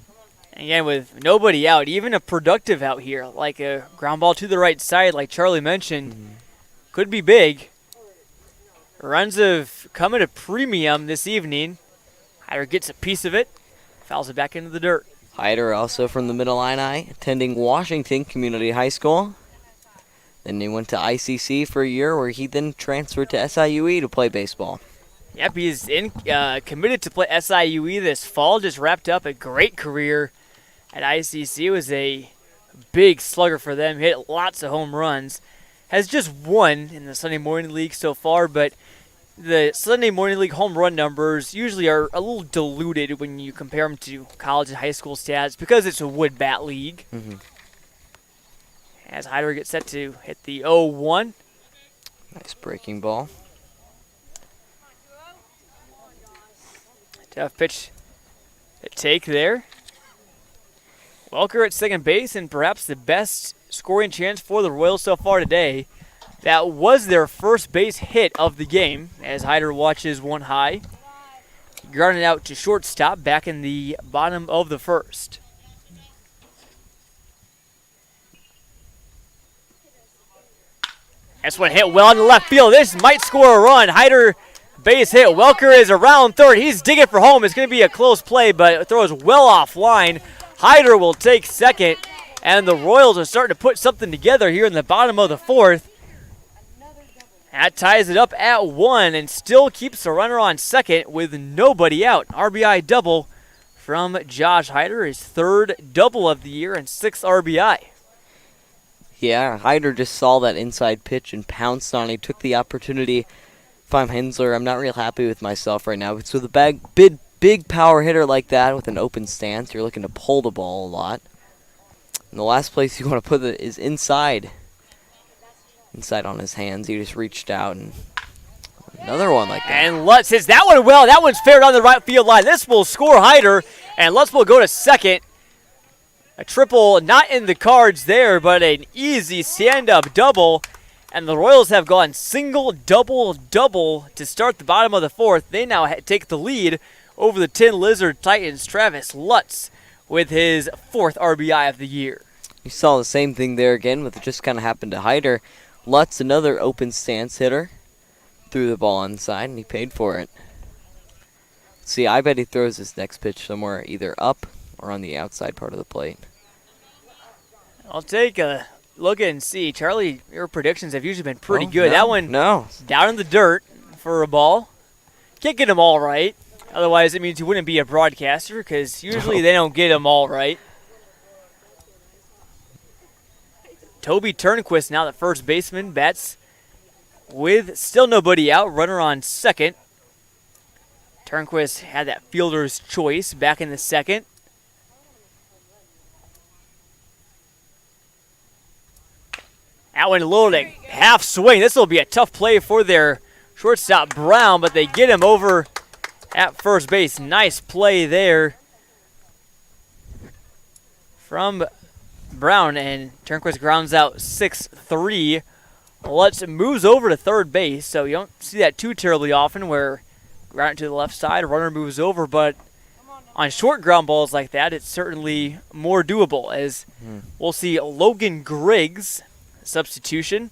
Speaker 1: Again, with nobody out, even a productive out here, like a ground ball to the right side, like Charlie mentioned, could be big. Runs have come at a premium this evening. Hyder gets a piece of it, fouls it back into the dirt.
Speaker 2: Hyder, also from the Middle Illini, attending Washington Community High School. Then he went to ICC for a year, where he then transferred to SIUE to play baseball.
Speaker 1: Yep, he's committed to play SIUE this fall. Just wrapped up a great career at ICC. It was a big slugger for them. Hit lots of home runs. Has just one in the Sunday Morning League so far, but the Sunday Morning League home run numbers usually are a little diluted when you compare them to college and high school stats because it's a wood bat league. As Hyder gets set to hit the 0-1.
Speaker 2: Nice breaking ball.
Speaker 1: Tough pitch to take there. Welker at second base, and perhaps the best scoring chance for the Royals so far today. That was their first base hit of the game, as Hyder watches one high. Grounded out to shortstop back in the bottom of the first. This one hit well in the left field. This might score a run. Hyder base hit. Welker is around third. He's digging for home. It's going to be a close play, but it throws well offline. Hyder will take second, and the Royals are starting to put something together here in the bottom of the fourth. That ties it up at 1 and still keeps the runner on second with nobody out. RBI double from Josh Hyder, his third double of the year and 6th RBI.
Speaker 2: Yeah, Hyder just saw that inside pitch and pounced on it. He took the opportunity. If I'm Hensler, I'm not real happy with myself right now. So the big power hitter like that with an open stance, you're looking to pull the ball a lot. And the last place you want to put it is inside. Inside on his hands. He just reached out, and another one like that.
Speaker 1: And Lutz hits that one well. That one's fair on the right field line. This will score Hyder, and Lutz will go to second. A triple not in the cards there, but an easy stand-up double. And the Royals have gone single, double, double to start the bottom of the fourth. They now take the lead over the Tin Lizard Titans. Travis Lutz with his 4th RBI of the year.
Speaker 2: You saw the same thing there again, with it just kind of happened to Hyder. Lutz, another open stance hitter, threw the ball inside, and he paid for it. See, I bet he throws his next pitch somewhere either up or on the outside part of the plate.
Speaker 1: I'll take a look and see. Charlie, your predictions have usually been pretty good. That one down in the dirt for a ball. Can't get them all right. Otherwise, it means you wouldn't be a broadcaster, because usually they don't get them all right. Toby Turnquist, now the first baseman, bats with still nobody out. Runner on second. Turnquist had that fielder's choice back in the second. That one loading, half swing. This will be a tough play for their shortstop Brown, but they get him over at first base. Nice play there from Brown, and Turnquist grounds out 6-3. Lutz moves over to third base, so you don't see that too terribly often where ground to the left side, runner moves over, but on short ground balls like that, it's certainly more doable, as we'll see Logan Griggs, substitution,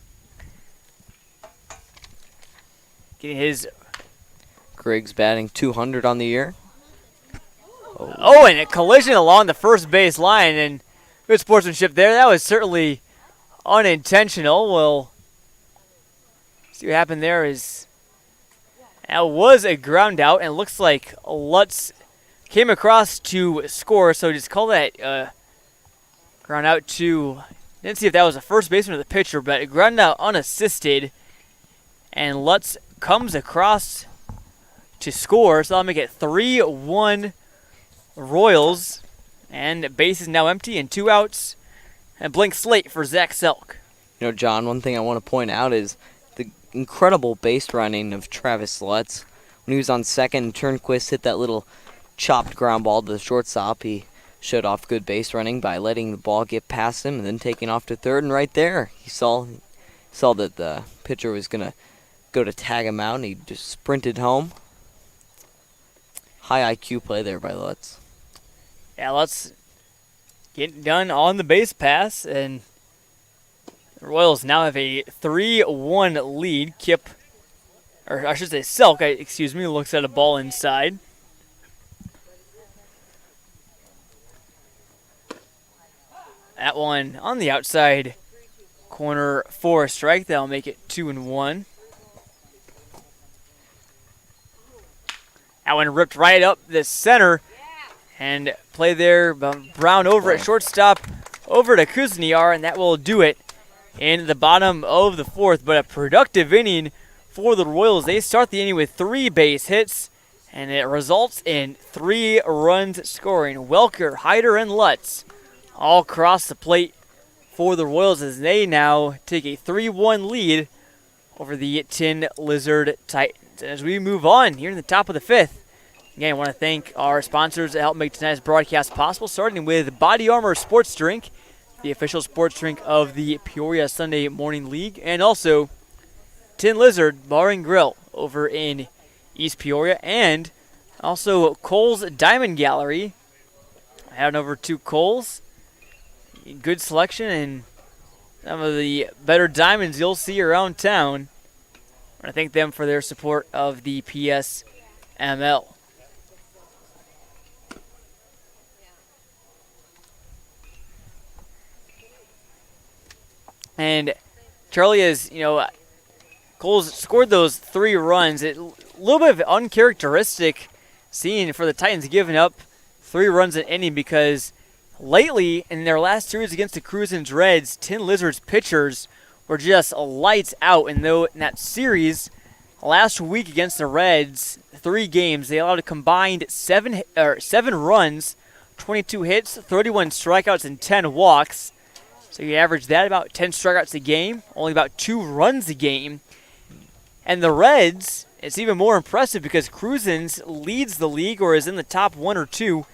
Speaker 1: getting his...
Speaker 2: Griggs batting .200 on the year.
Speaker 1: Oh, and a collision along the first base line, and good sportsmanship there. That was certainly unintentional. We'll see what happened there. That was a ground out, and looks like Lutz came across to score, so just call that ground out to Didn't see if that was the first baseman or the pitcher, but it grounded out unassisted. And Lutz comes across to score, so that'll make it 3-1 Royals. And base is now empty and 2 outs. And blank slate for Zach Selk.
Speaker 2: You know, John, one thing I want to point out is the incredible base running of Travis Lutz. When he was on second, Turnquist hit that little chopped ground ball to the shortstop. He showed off good base running by letting the ball get past him and then taking off to third. And right there, he saw that the pitcher was going to go to tag him out, and he just sprinted home. High IQ play there by Lutz.
Speaker 1: Yeah, Lutz getting done on the base pass, and the Royals now have a 3-1 lead. Selk, looks at a ball inside. That one on the outside corner for a strike. That'll make it 2-1. That one ripped right up the center. And play there, Brown over at shortstop, over to Kuzniar, and that will do it in the bottom of the fourth. But a productive inning for the Royals. They start the inning with 3 base hits, and it results in 3 runs scoring. Welker, Hyder, and Lutz all cross the plate for the Royals as they now take a 3-1 lead over the Tin Lizard Titans. And as we move on here in the top of the 5th, again, I want to thank our sponsors that help make tonight's broadcast possible, starting with Body Armor Sports Drink, the official sports drink of the Peoria Sunday Morning League, and also Tin Lizard Bar and Grill over in East Peoria, and also Kohl's Diamond Gallery. Heading over to Kohl's. Good selection and some of the better diamonds you'll see around town. I want to thank them for their support of the PSML. And Charlie is, Kohl's scored those 3 runs. A little bit of uncharacteristic scene for the Titans giving up 3 runs an inning because lately in their last series against the Cruisins Reds, Tin Lizards pitchers were just lights out. And though in that series last week against the Reds, 3 games, they allowed a combined 7 runs, 22 hits, 31 strikeouts, and 10 walks. So you average that about 10 strikeouts a game, only about 2 runs a game. And the Reds, it's even more impressive because Cruisins leads the league or is in the top 1 or 2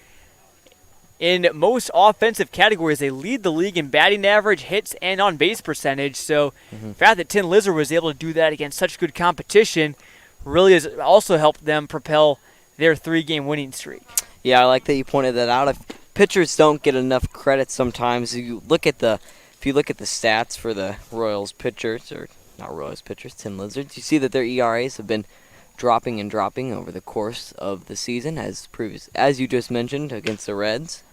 Speaker 1: in most offensive categories. They lead the league in batting average, hits, and on-base percentage. So the fact that Tin Lizard was able to do that against such good competition really has also helped them propel their 3-game winning streak.
Speaker 2: Yeah, I like that you pointed that out. Pitchers don't get enough credit sometimes. If you look at the stats for the Royals pitchers, or not Royals pitchers, Tin Lizards, you see that their ERAs have been dropping and dropping over the course of the season, as you just mentioned against the Reds.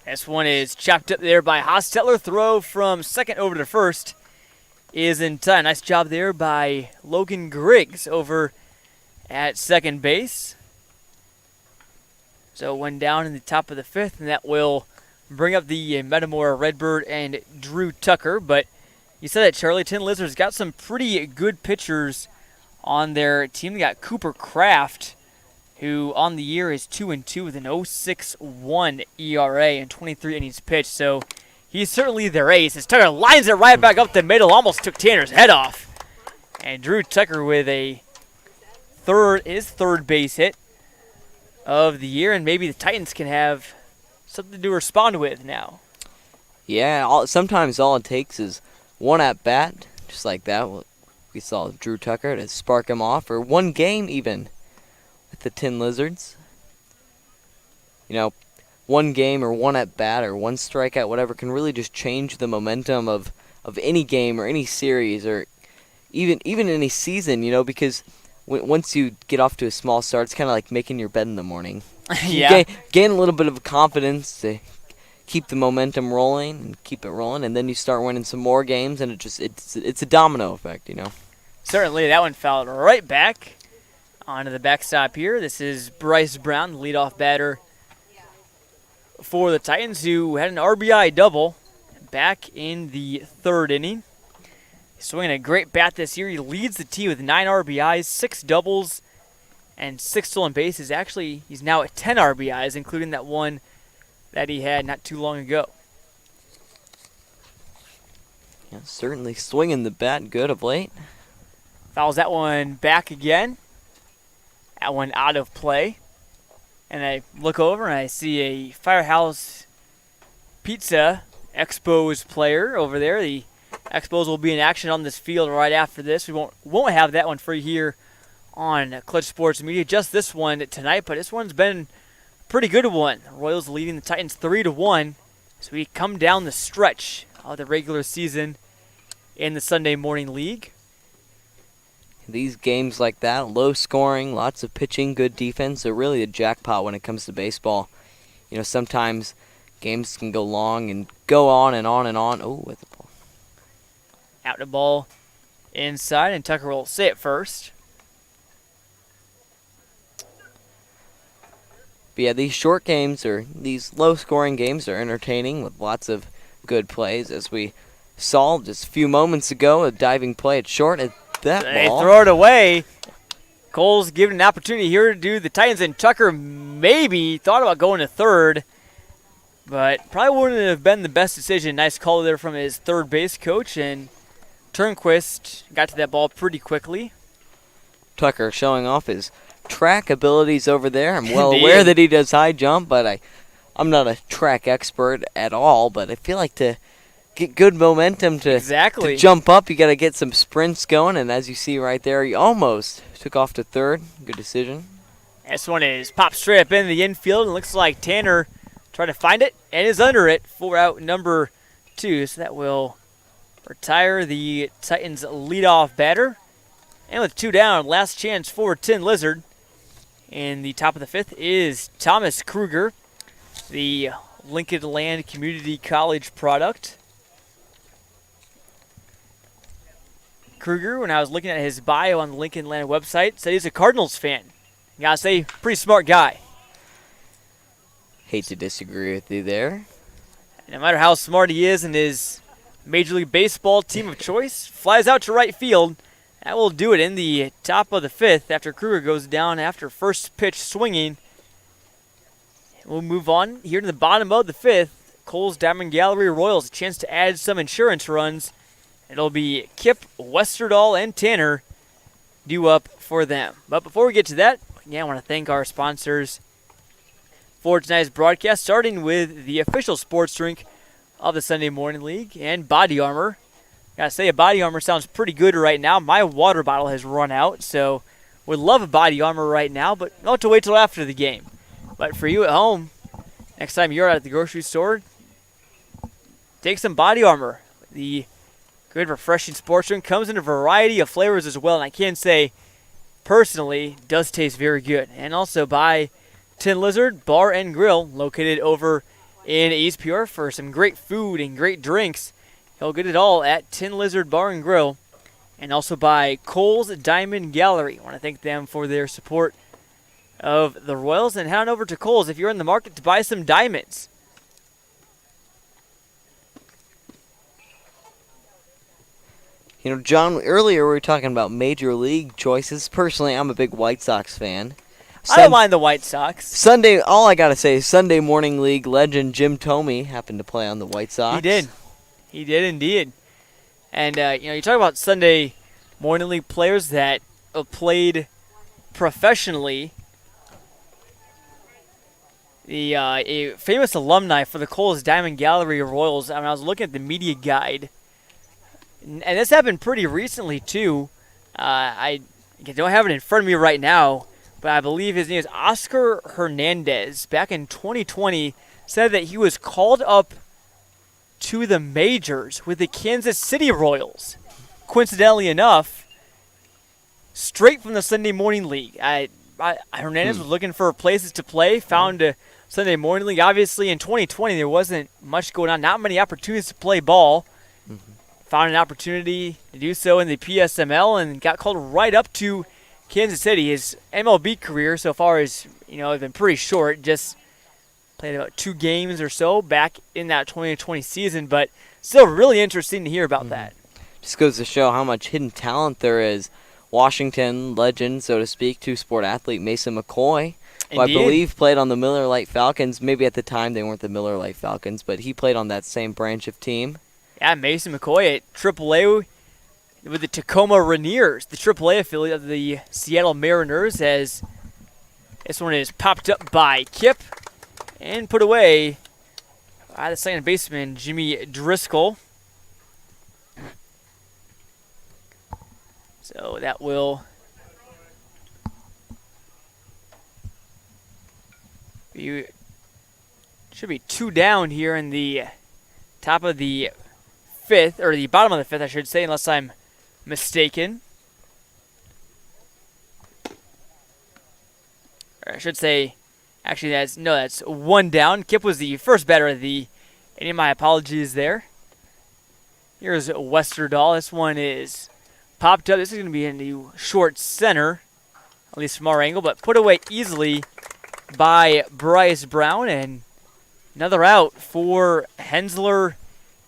Speaker 1: This one is chopped up there by Hostetler. Throw from second over to first is in time. Nice job there by Logan Griggs over at second base. So one down in the top of the 5th, and that will bring up the Metamora Redbird and Drew Tucker. But you said that, Charlie, Tin Lizards got some pretty good pitchers on their team. They got Cooper Kraft, who on the year is 2-2 with an 0.61 ERA and 23 innings pitched. So he's certainly their ace. As Tucker lines it right back up the middle, almost took Tanner's head off. And Drew Tucker with his third base hit of the year, and maybe the Titans can have something to respond with now.
Speaker 2: Yeah, sometimes all it takes is one at-bat, just like that. We saw Drew Tucker to spark him off, or one game even with the Tin Lizards. One game or one at-bat or one strikeout, whatever, can really just change the momentum of any game or any series or even any season, because once you get off to a small start, it's kind of like making your bed in the morning.
Speaker 1: Yeah.
Speaker 2: You gain a little bit of confidence to keep the momentum rolling and keep it rolling, and then you start winning some more games, and it's a domino effect,
Speaker 1: Certainly, that one fouled right back onto the backstop here. This is Bryce Brown, the leadoff batter for the Titans, who had an RBI double, back in the third inning. He's swinging a great bat this year. He leads the team with 9 RBIs, 6 doubles, and 6 stolen bases. Actually, he's now at 10 RBIs, including that one that he had not too long ago.
Speaker 2: Yeah, certainly swinging the bat good of late.
Speaker 1: Fouls that one back again. That one out of play. And I look over and I see a Firehouse Pizza Expos player over there. The Expos will be in action on this field right after this. We won't have that one for you here on Clutch Sports Media. Just this one tonight, but this one's been a pretty good one. The Royals leading the Titans 3-1. So we come down the stretch of the regular season in the Sunday Morning League.
Speaker 2: These games like that, low scoring, lots of pitching, good defense, are really a jackpot when it comes to baseball. You know, sometimes games can go long and go on and on and on. Oh, with the ball.
Speaker 1: Out the ball inside, and Tucker will say it first.
Speaker 2: But yeah, these short games or these low-scoring games are entertaining with lots of good plays. As we saw just a few moments ago, a diving play at short.
Speaker 1: They throw it away. Kohl's given an opportunity here to do the Titans, and Tucker maybe thought about going to third, but probably wouldn't have been the best decision. Nice call there from his third base coach, and Turnquist got to that ball pretty quickly.
Speaker 2: Tucker showing off his track abilities over there. I'm well aware that he does high jump, but I'm not a track expert at all, but I feel like to get good momentum to jump up, you got to get some sprints going, and as you see right there, he almost took off to third. Good decision.
Speaker 1: This one is popped straight up in the infield, and looks like Tanner tried to find it and is under it for out number 2, so that will retire the Titans' leadoff batter. And with 2 down, last chance for Tin Lizard. In the top of the 5th is Thomas Kruger, the Lincoln Land Community College product. Kruger, when I was looking at his bio on the Lincoln Land website, said he's a Cardinals fan. Gotta say, pretty smart guy.
Speaker 2: Hate to disagree with you there.
Speaker 1: No matter how smart he is and his Major League Baseball team of choice, flies out to right field. That will do it in the top of the 5th after Kruger goes down after first pitch swinging. We'll move on here to the bottom of the 5th. Kohl's Diamond Gallery Royals, a chance to add some insurance runs. It'll be Kip, Westerdahl, and Tanner due up for them. But before we get to that, I want to thank our sponsors for tonight's broadcast, starting with the official sports drink of the Sunday Morning League and Body Armor. Gotta say, a Body Armor sounds pretty good right now. My water bottle has run out, so would love a Body Armor right now, but I'll have to wait till after the game. But for you at home, next time you're out at the grocery store, take some Body Armor. The good, refreshing sports drink comes in a variety of flavors as well, and I can say, personally, does taste very good. And also by Tin Lizard Bar and Grill, located over in East Peoria for some great food and great drinks. You'll get it all at Tin Lizard Bar and Grill. And also by Kohl's Diamond Gallery. I want to thank them for their support of the Royals. And head on over to Kohl's if you're in the market to buy some diamonds.
Speaker 2: You know, John, earlier we were talking about Major League choices. Personally, I'm a big White Sox fan.
Speaker 1: I don't mind the White Sox.
Speaker 2: Sunday, all I got to say is Sunday Morning League legend Jim Thome happened to play on the White Sox.
Speaker 1: He did. He did indeed. And, you talk about Sunday Morning League players that played professionally. A famous alumni for the Kohl's Diamond Gallery Royals, I was looking at the media guide, and this happened pretty recently, too. I don't have it in front of me right now, but I believe his name is Oscar Hernandez. Back in 2020, said that he was called up to the majors with the Kansas City Royals. Coincidentally enough, straight from the Sunday Morning League. Hernandez was looking for places to play, found a Sunday Morning League. Obviously, in 2020, there wasn't much going on, not many opportunities to play ball. Found an opportunity to do so in the PSML and got called right up to Kansas City. His MLB career so far has been pretty short. Just played about 2 games or so back in that 2020 season, but still really interesting to hear about that.
Speaker 2: Just goes to show how much hidden talent there is. Washington legend, so to speak, two-sport athlete Mason McCoy, who I believe played on the Miller Lite Falcons. Maybe at the time they weren't the Miller Lite Falcons, but he played on that same branch of team.
Speaker 1: Yeah, Mason McCoy at AAA with the Tacoma Rainiers, the AAA affiliate of the Seattle Mariners, as this one is popped up by Kip and put away by the second baseman, Jimmy Driscoll. So that will be, should be 2 down here in the top of the 5th, or the bottom of the 5th, I should say, unless I'm mistaken. Or I should say, actually, that's 1 down. Kip was the first batter of the inning. My apologies there. Here's Westerdahl. This one is popped up. This is going to be in the short center, at least from our angle, but put away easily by Bryce Brown, and another out for Hensler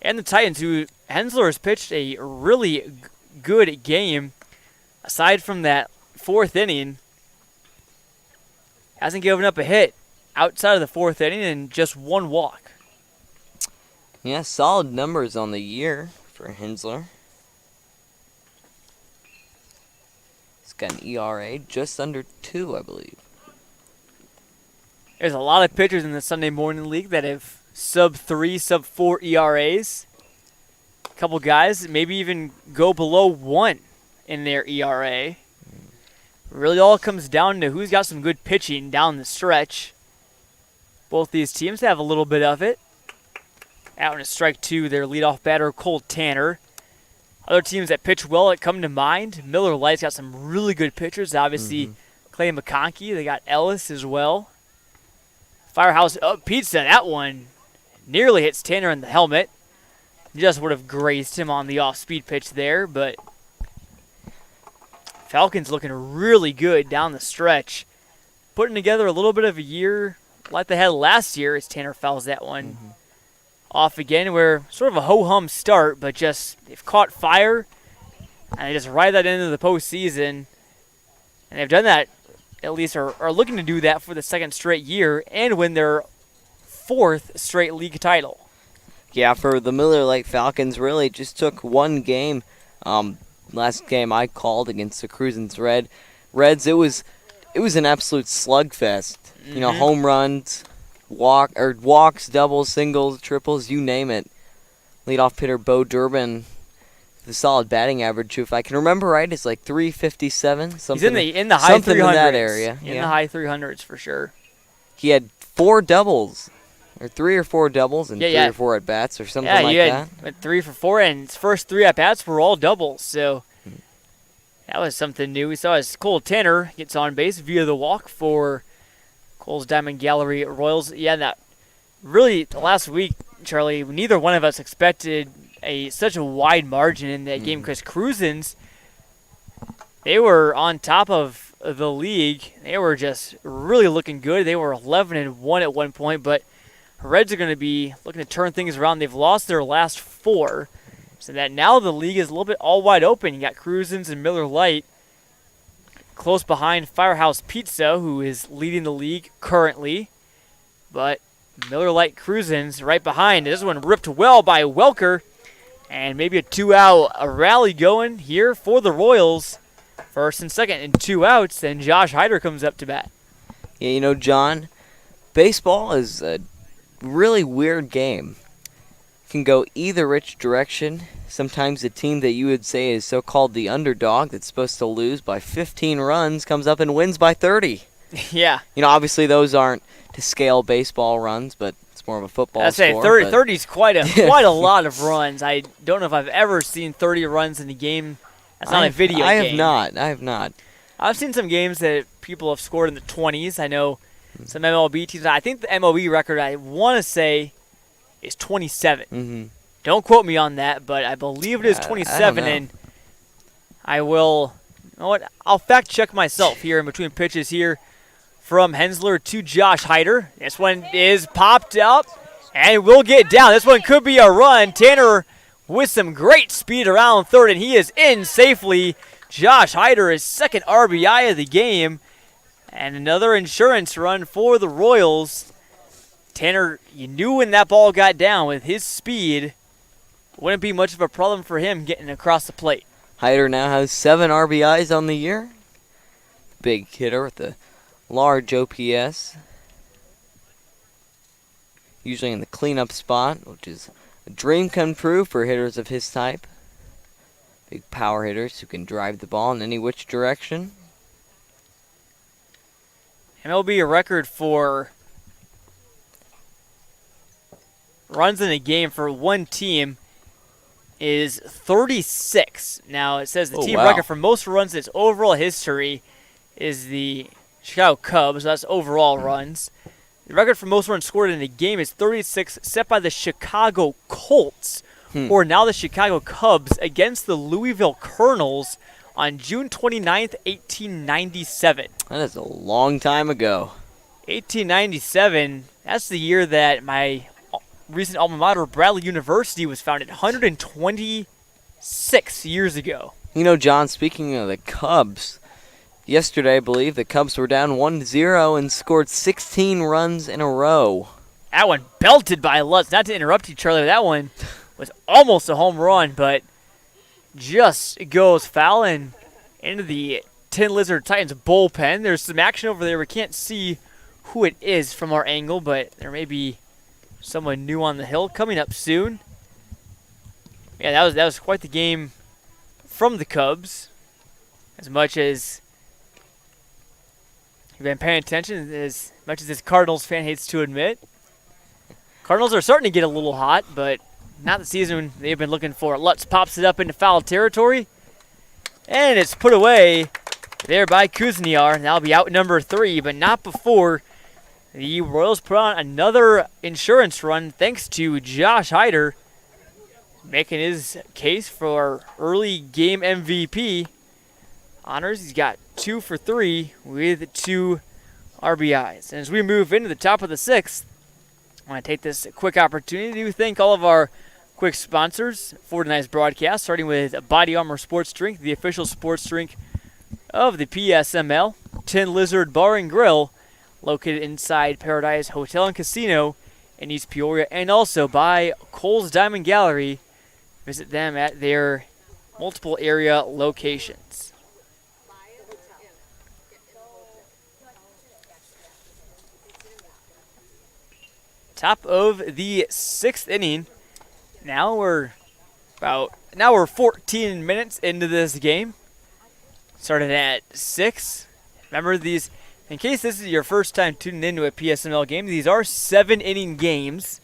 Speaker 1: and the Titans, who Hensler has pitched a really good game. Aside from that 4th inning, hasn't given up a hit outside of the 4th inning and just 1 walk.
Speaker 2: Yeah, solid numbers on the year for Hensler. He's got an ERA just under 2, I believe.
Speaker 1: There's a lot of pitchers in the Sunday Morning League that have sub-3, sub-4 ERAs. A couple guys maybe even go below 1 in their ERA. Really all comes down to who's got some good pitching down the stretch. Both these teams have a little bit of it. Out in a strike 2, their leadoff batter, Kohl Tanner. Other teams that pitch well that come to mind, Miller Lite's got some really good pitchers. Obviously, Clay McConkey. They got Ellis as well. Firehouse Pizza, that one nearly hits Tanner in the helmet. Just would have grazed him on the off-speed pitch there, but Falcons looking really good down the stretch. Putting together a little bit of a year like they had last year as Tanner fouls that one off again, where sort of a ho-hum start, but just they've caught fire, and they just ride that into the postseason. And they've done that, at least are looking to do that for the 2nd straight year and win their 4th straight league title.
Speaker 2: Yeah, for the Miller Lite Falcons, really just took 1 game. Last game I called against the Cruisins Reds, it was an absolute slugfest. You know, home runs, walks, doubles, singles, triples, you name it. Leadoff hitter Bo Durbin, the solid batting average, if I can remember right, it's like 357. Something,
Speaker 1: he's in the high 300s.
Speaker 2: Something in that area.
Speaker 1: In the high 300s for sure.
Speaker 2: He had 4 doubles, or 3 or 4 doubles, and 3 or 4 at bats, or something like that.
Speaker 1: Yeah, went 3 for 4, and his first 3 at bats were all doubles. So that was something new. We saw as Kohl Tanner gets on base via the walk for Kohl's Diamond Gallery Royals. Yeah, that really last week, Charlie, neither one of us expected such a wide margin in that game, because Cruisins, they were on top of the league. They were just really looking good. They were 11-1 at one point, but Reds are going to be looking to turn things around. They've lost their last 4, so that now the league is a little bit all wide open. You got Cruisins and Miller Lite close behind Firehouse Pizza, who is leading the league currently, but Miller Lite Cruisins right behind. This one ripped well by Welker, and maybe a 2-out rally going here for the Royals. 1st and 2nd and 2 outs, then Josh Hyder comes up to bat.
Speaker 2: Yeah, you know, John, baseball is a really weird game. Can go either which direction. Sometimes the team that you would say is so-called the underdog that's supposed to lose by 15 runs comes up and wins by 30.
Speaker 1: Yeah.
Speaker 2: You know, obviously those aren't to scale baseball runs, but it's more of a football
Speaker 1: I'd say 30 is quite a lot of runs. I don't know if I've ever seen 30 runs in a game. That's not a video game.
Speaker 2: I have not.
Speaker 1: I've seen some games that people have scored in the 20s. I know some MLB teams. I think the MLB record, I want to say, is 27. Don't quote me on that, but I believe it is 27. And I will, you know what? I'll fact check myself here in between pitches here from Hensler to Josh Hyder. This one is popped up And we'll get down. This one could be a run. Tanner with some great speed around third, and he is in safely. Josh Hyder, his second RBI of the game. And another insurance run for the Royals. Tanner, you knew when that ball got down with his speed, wouldn't be much of a problem for him getting across the plate.
Speaker 2: Hyder now has 7 RBIs on the year. Big hitter with a large OPS. Usually in the cleanup spot, which is a dream come true for hitters of his type. Big power hitters who can drive the ball in any which direction.
Speaker 1: MLB record for runs in a game for one team is 36. Now, it says the team record for most runs in its overall history is the Chicago Cubs. That's overall runs. The record for most runs scored in a game is 36, set by the Chicago Colts, or now the Chicago Cubs, against the Louisville Colonels on June 29th, 1897.
Speaker 2: That is a long time ago.
Speaker 1: 1897, that's the year that my recent alma mater, Bradley University, was founded 126 years ago.
Speaker 2: You know, John, speaking of the Cubs, yesterday, I believe, the Cubs were down 1-0 and scored 16 runs in a row.
Speaker 1: That one belted by Lutz. Not to interrupt you, Charlie, but that one was almost a home run, but just goes foul and into the Tin Lizard Titans bullpen. There's some action over there. We can't see who it is from our angle, but there may be someone new on the hill coming up soon. Yeah, that was quite the game from the Cubs. As much as you've been paying attention, as much as this Cardinals fan hates to admit. Cardinals are starting to get a little hot, but not the season they've been looking for. Lutz pops it up into foul territory, and it's put away there by Kuzniar. That'll be out number 3, but not before the Royals put on another insurance run thanks to Josh Hyder, making his case for early game MVP honors. He's got 2 for 3 with 2 RBIs. And as we move into the top of the 6th, I want to take this quick opportunity to thank all of our quick sponsors for tonight's broadcast, starting with Body Armor Sports Drink, the official sports drink of the PSML, Tin Lizard Bar and Grill, located inside Paradise Hotel and Casino in East Peoria, and also by Kohl's Diamond Gallery. Visit them at their multiple area locations. Top of the 6th inning. Now we're 14 minutes into this game. Started at 6. Remember these, in case this is your first time tuning into a PSML game, these are 7-inning games.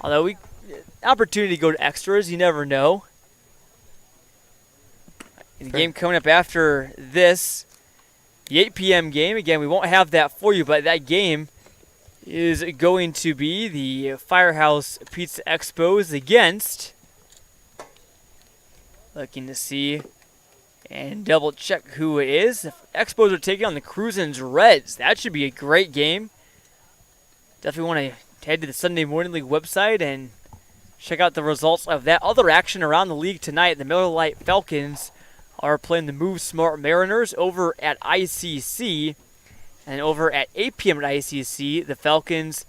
Speaker 1: Although opportunity to go to extras, you never know. The game coming up after this, the 8 p.m. game. Again, we won't have that for you, but that game is going to be the Firehouse Pizza Expos against, looking to see and double check who it is. The Expos are taking on the Cruisins Reds. That should be a great game. Definitely want to head to the Sunday Morning League website and check out the results of that other action around the league tonight. The Miller Lite Falcons are playing the Move Smart Mariners over at ICC. And over at 8 p.m. at ICC, the Falcons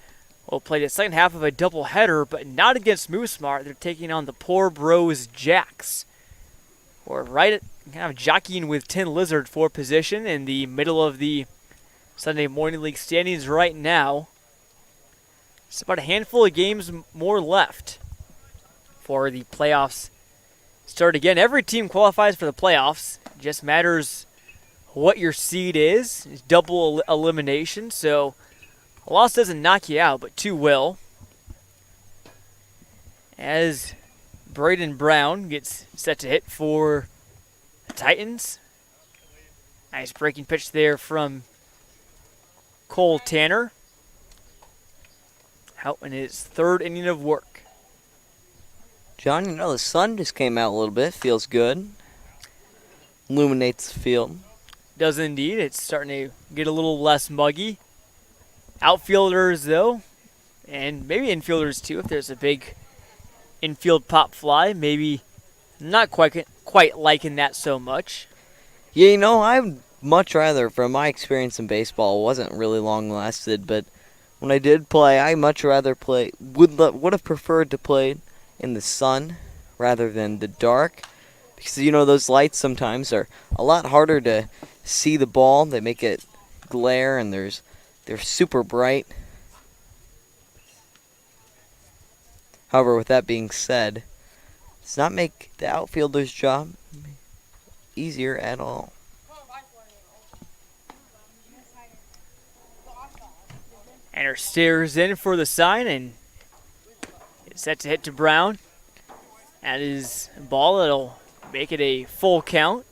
Speaker 1: will play the second half of a doubleheader, but not against Move Smart. They're taking on the Poor Bros Jacks. We're kind of jockeying with Tin Lizard for position in the middle of the Sunday Morning League standings right now. It's about a handful of games more left for the playoffs start again. Every team qualifies for the playoffs. It just matters what your seed is. It's double elimination, so a loss doesn't knock you out, but 2 will. As Braden Brown gets set to hit for the Titans. Nice breaking pitch there from Cole Tanner. Out in his 3rd inning of work.
Speaker 2: John, you know, the sun just came out a little bit. Feels good. Illuminates the field.
Speaker 1: Does indeed. It's starting to get a little less muggy. Outfielders, though, And maybe infielders too, if there's a big infield pop fly. Maybe not quite liking that so much.
Speaker 2: Yeah, you know, I'd much rather, from my experience in baseball, it wasn't really long lasted, but when I did play, I much rather would have preferred to play in the sun rather than the dark, because you know those lights sometimes are a lot harder to see the ball. They make it glare, and they're super bright. However, with that being said, it does not make the outfielder's job easier at all.
Speaker 1: And her stares in for the sign, and it's set to hit to Brown. That is a ball that'll make it a full count.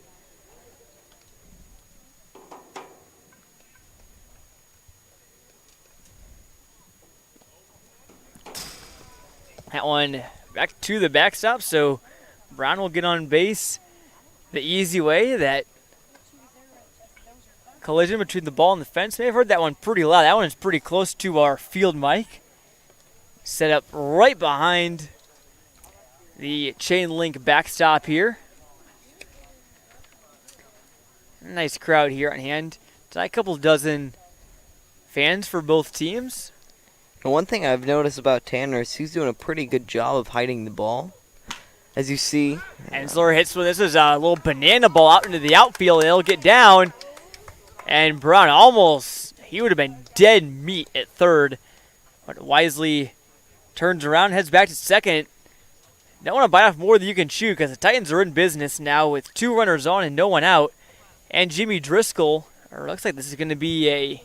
Speaker 1: That one back to the backstop, so Brown will get on base the easy way. That collision between the ball and the fence. May have heard that one pretty loud. That one is pretty close to our field mic. Set up right behind the chain link backstop here. Nice crowd here on hand. A couple dozen fans for both teams.
Speaker 2: And one thing I've noticed about Tanner is he's doing a pretty good job of hiding the ball. As you see.
Speaker 1: Ensler hits with this is a little banana ball out into the outfield. It'll get down. And Brown he would have been dead meat at third. But wisely turns around, heads back to second. Don't want to bite off more than you can chew because the Titans are in business now with 2 runners on and no one out. And Jimmy Driscoll, looks like this is going to be a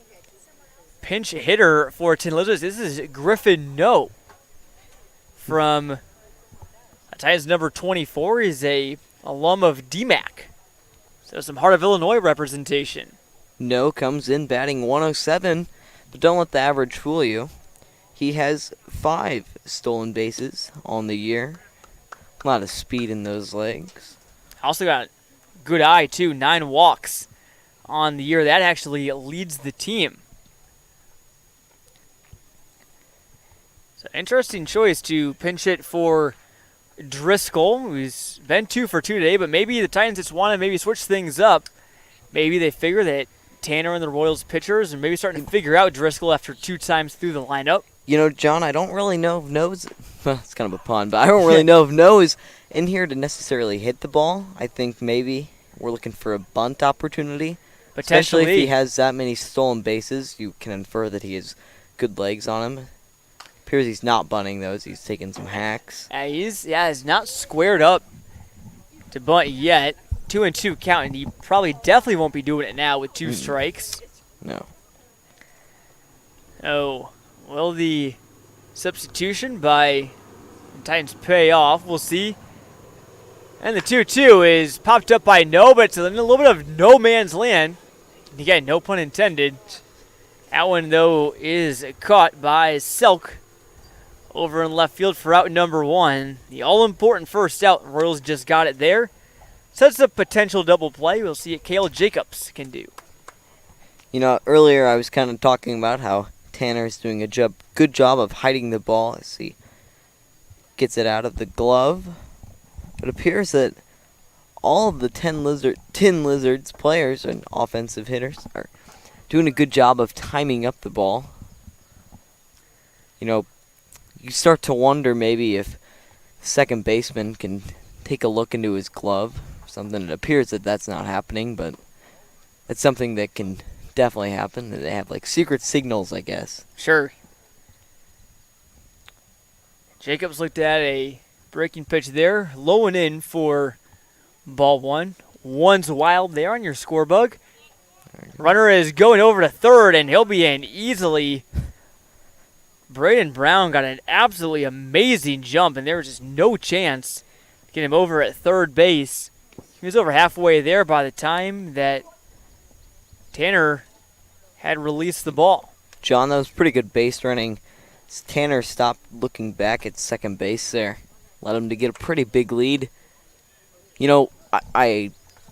Speaker 1: pinch hitter for Tin Lizards. This is Griffin No from Titans number 24. He's a alum of DMAC. So some Heart of Illinois representation.
Speaker 2: No comes in batting 107, but don't let the average fool you. He has 5 stolen bases on the year. A lot of speed in those legs.
Speaker 1: Also got good eye, too. 9 walks on the year. That actually leads the team. So interesting choice to pinch hit for Driscoll, who's been 2 for 2 today, but maybe the Titans just want to maybe switch things up. Maybe they figure that Tanner and the Royals pitchers are maybe starting to figure out Driscoll after 2 times through the lineup.
Speaker 2: You know, John, I don't really know if No's... Well, it's kind of a pun, but I don't really know if No is in here to necessarily hit the ball. I think maybe we're looking for a bunt opportunity.
Speaker 1: Potentially.
Speaker 2: Especially if he has that many stolen bases, you can infer that he has good legs on him. Appears he's not bunting those. He's taking some hacks.
Speaker 1: He's not squared up to bunt yet. 2-2 count, and he definitely won't be doing it now with 2 strikes.
Speaker 2: No.
Speaker 1: Oh, will the substitution by the Titans pay off? We'll see. And the 2-2 is popped up by No, but it's in a little bit of no man's land. Again, no pun intended. That one, though, is caught by Selk over in left field for out number 1. The all-important first out. Royals just got it there. Sets up potential double play. We'll see what Cale Jacobs can do.
Speaker 2: You know, earlier I was kind of talking about how Tanner is doing a good job of hiding the ball as he gets it out of the glove. It appears that all of the Tin Lizards players and offensive hitters are doing a good job of timing up the ball. You know, you start to wonder maybe if second baseman can take a look into his glove or something. It appears that that's not happening, but it's something that can definitely happen. They have like secret signals, I guess.
Speaker 1: Sure. Jacobs looked at a breaking pitch there, low and in for ball 1. One's wild there on your score bug. Runner is going over to third, and he'll be in easily. Braden Brown got an absolutely amazing jump, and there was just no chance to get him over at third base. He was over halfway there by the time that Tanner had released the ball.
Speaker 2: John, that was pretty good base running. Tanner stopped looking back at second base there. Let him to get a pretty big lead. You know, I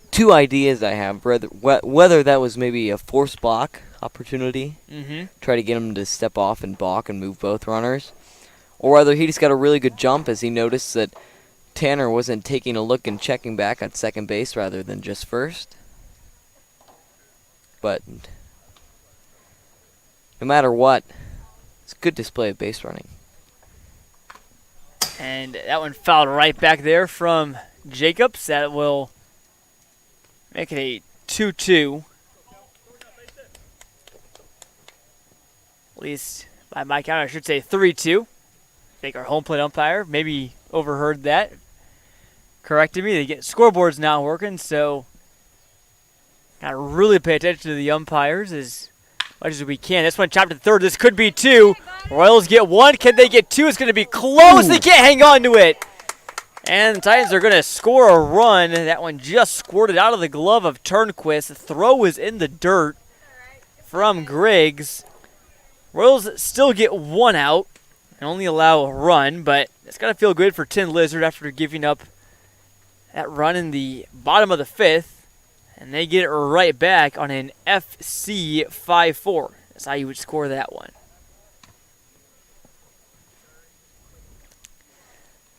Speaker 2: 2 ideas I have. Whether that was maybe a forced block opportunity.
Speaker 1: Mm-hmm.
Speaker 2: Try to get him to step off and balk and move both runners. Or whether he just got a really good jump as he noticed that Tanner wasn't taking a look and checking back at second base rather than just first. But no matter what, it's a good display of base running.
Speaker 1: And that one fouled right back there from Jacobs. That will make it a 2-2. At least by my count, I should say 3-2. I think our home plate umpire maybe overheard that. Corrected me. The scoreboard's not working, so got to really pay attention to the umpires as much as we can. This one chopped to third. This could be 2. Royals get 1. Can they get 2? It's going to be close. Ooh. They can't hang on to it. And the Titans are going to score a run. That one just squirted out of the glove of Turnquist. The throw is in the dirt from Griggs. Royals still get 1 out and only allow a run, but it's got to feel good for Tin Lizard after giving up that run in the bottom of the 5th. And they get it right back on an FC 5-4. That's how you would score that one.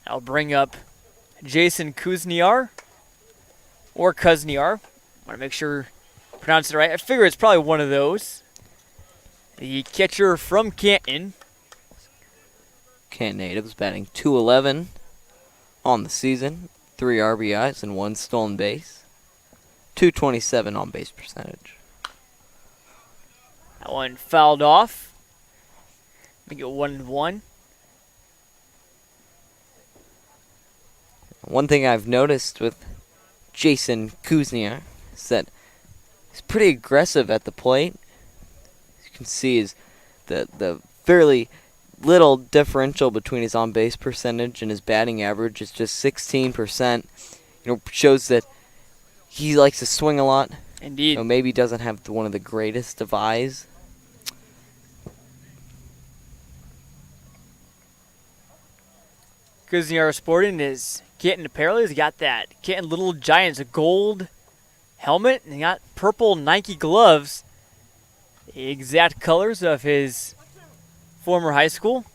Speaker 1: I'll bring up Jason Kuzniar or Kuzniar. Want to make sure I pronounce it right. I figure it's probably one of those. The catcher from Canton.
Speaker 2: Canton natives batting .211 on the season. 3 RBIs and 1 stolen base. .227 on base percentage.
Speaker 1: That one fouled off. Make it 1-1.
Speaker 2: One thing I've noticed with Jason Kuzniar is that he's pretty aggressive at the plate. As you can see, is the fairly little differential between his on-base percentage and his batting average is just 16%. Shows that he likes to swing a lot.
Speaker 1: Indeed.
Speaker 2: Maybe doesn't have one of the greatest of eyes.
Speaker 1: Kuzniar sporting his Canton apparel. He's got that Canton Little Giants gold helmet, and he got purple Nike gloves. The exact colors of his former high school.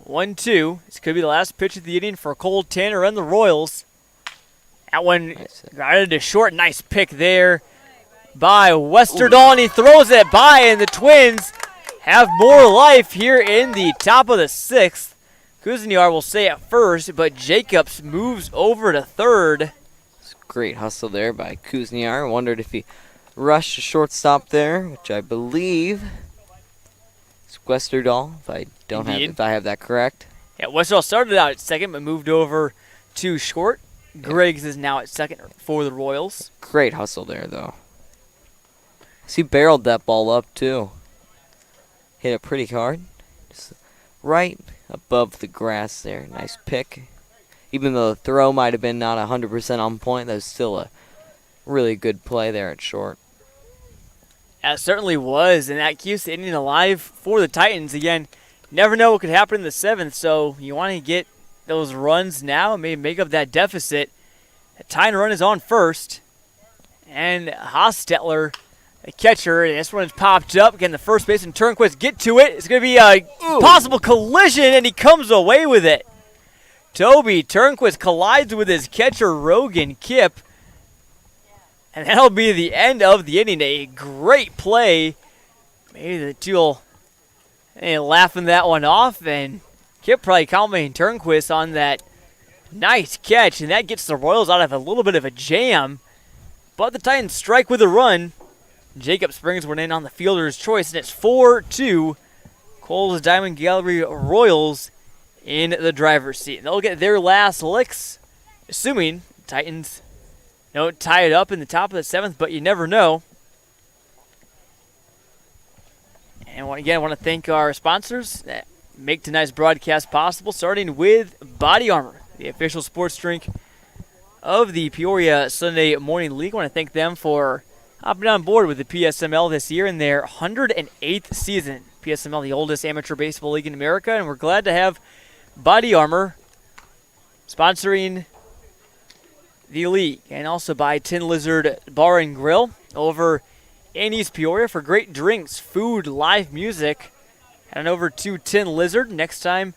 Speaker 1: 1-2. This could be the last pitch of the inning for Kohl Tanner and the Royals. That one got into short. Nice pick there by Westerdahl, and he throws it by, and the Twins have more life here in the top of the 6th. Kuzniar will stay at first, but Jacobs moves over to third.
Speaker 2: It's a great hustle there by Kuzniar. Wondered if he rushed a shortstop there, which I believe is Westerdahl, if I have that correct.
Speaker 1: Yeah, Westerdahl started out at second, but moved over to short. Griggs is now at second for the Royals.
Speaker 2: Great hustle there, though. He barreled that ball up, too. Hit it pretty hard. Just right above the grass there. Nice pick. Even though the throw might have been not 100% on point, that was still a really good play there at short.
Speaker 1: That certainly was, and that keeps the inning alive for the Titans. Again, never know what could happen in the 7th, so you want to get those runs now and maybe make up that deficit. The tying run is on first, and Hostetler, the catcher, and this one's popped up. Again, the first baseman Turnquist get to it. It's going to be a possible collision, and he comes away with it. Toby Turnquist collides with his catcher, Rogan Kipp, and that'll be the end of the inning. A great play. Maybe the two will laughing that one off, and Kipp probably complimenting Turnquist on that nice catch, and that gets the Royals out of a little bit of a jam. But the Titans strike with a run. Jacobs brings one in on the fielder's choice, and it's 4-2. Kohl's Diamond Gallery Royals in the driver's seat. And they'll get their last licks, assuming the Titans don't tie it up in the top of the 7th, but you never know. And again, I want to thank our sponsors that make tonight's broadcast possible, starting with Body Armor, the official sports drink of the Peoria Sunday Morning League. I want to thank them for hopping on board with the PSML this year in their 108th season. PSML, the oldest amateur baseball league in America, and we're glad to have Body Armor sponsoring the league. And also by Tin Lizard Bar and Grill over in East Peoria for great drinks, food, live music. Head on over to Tin Lizard. Next time,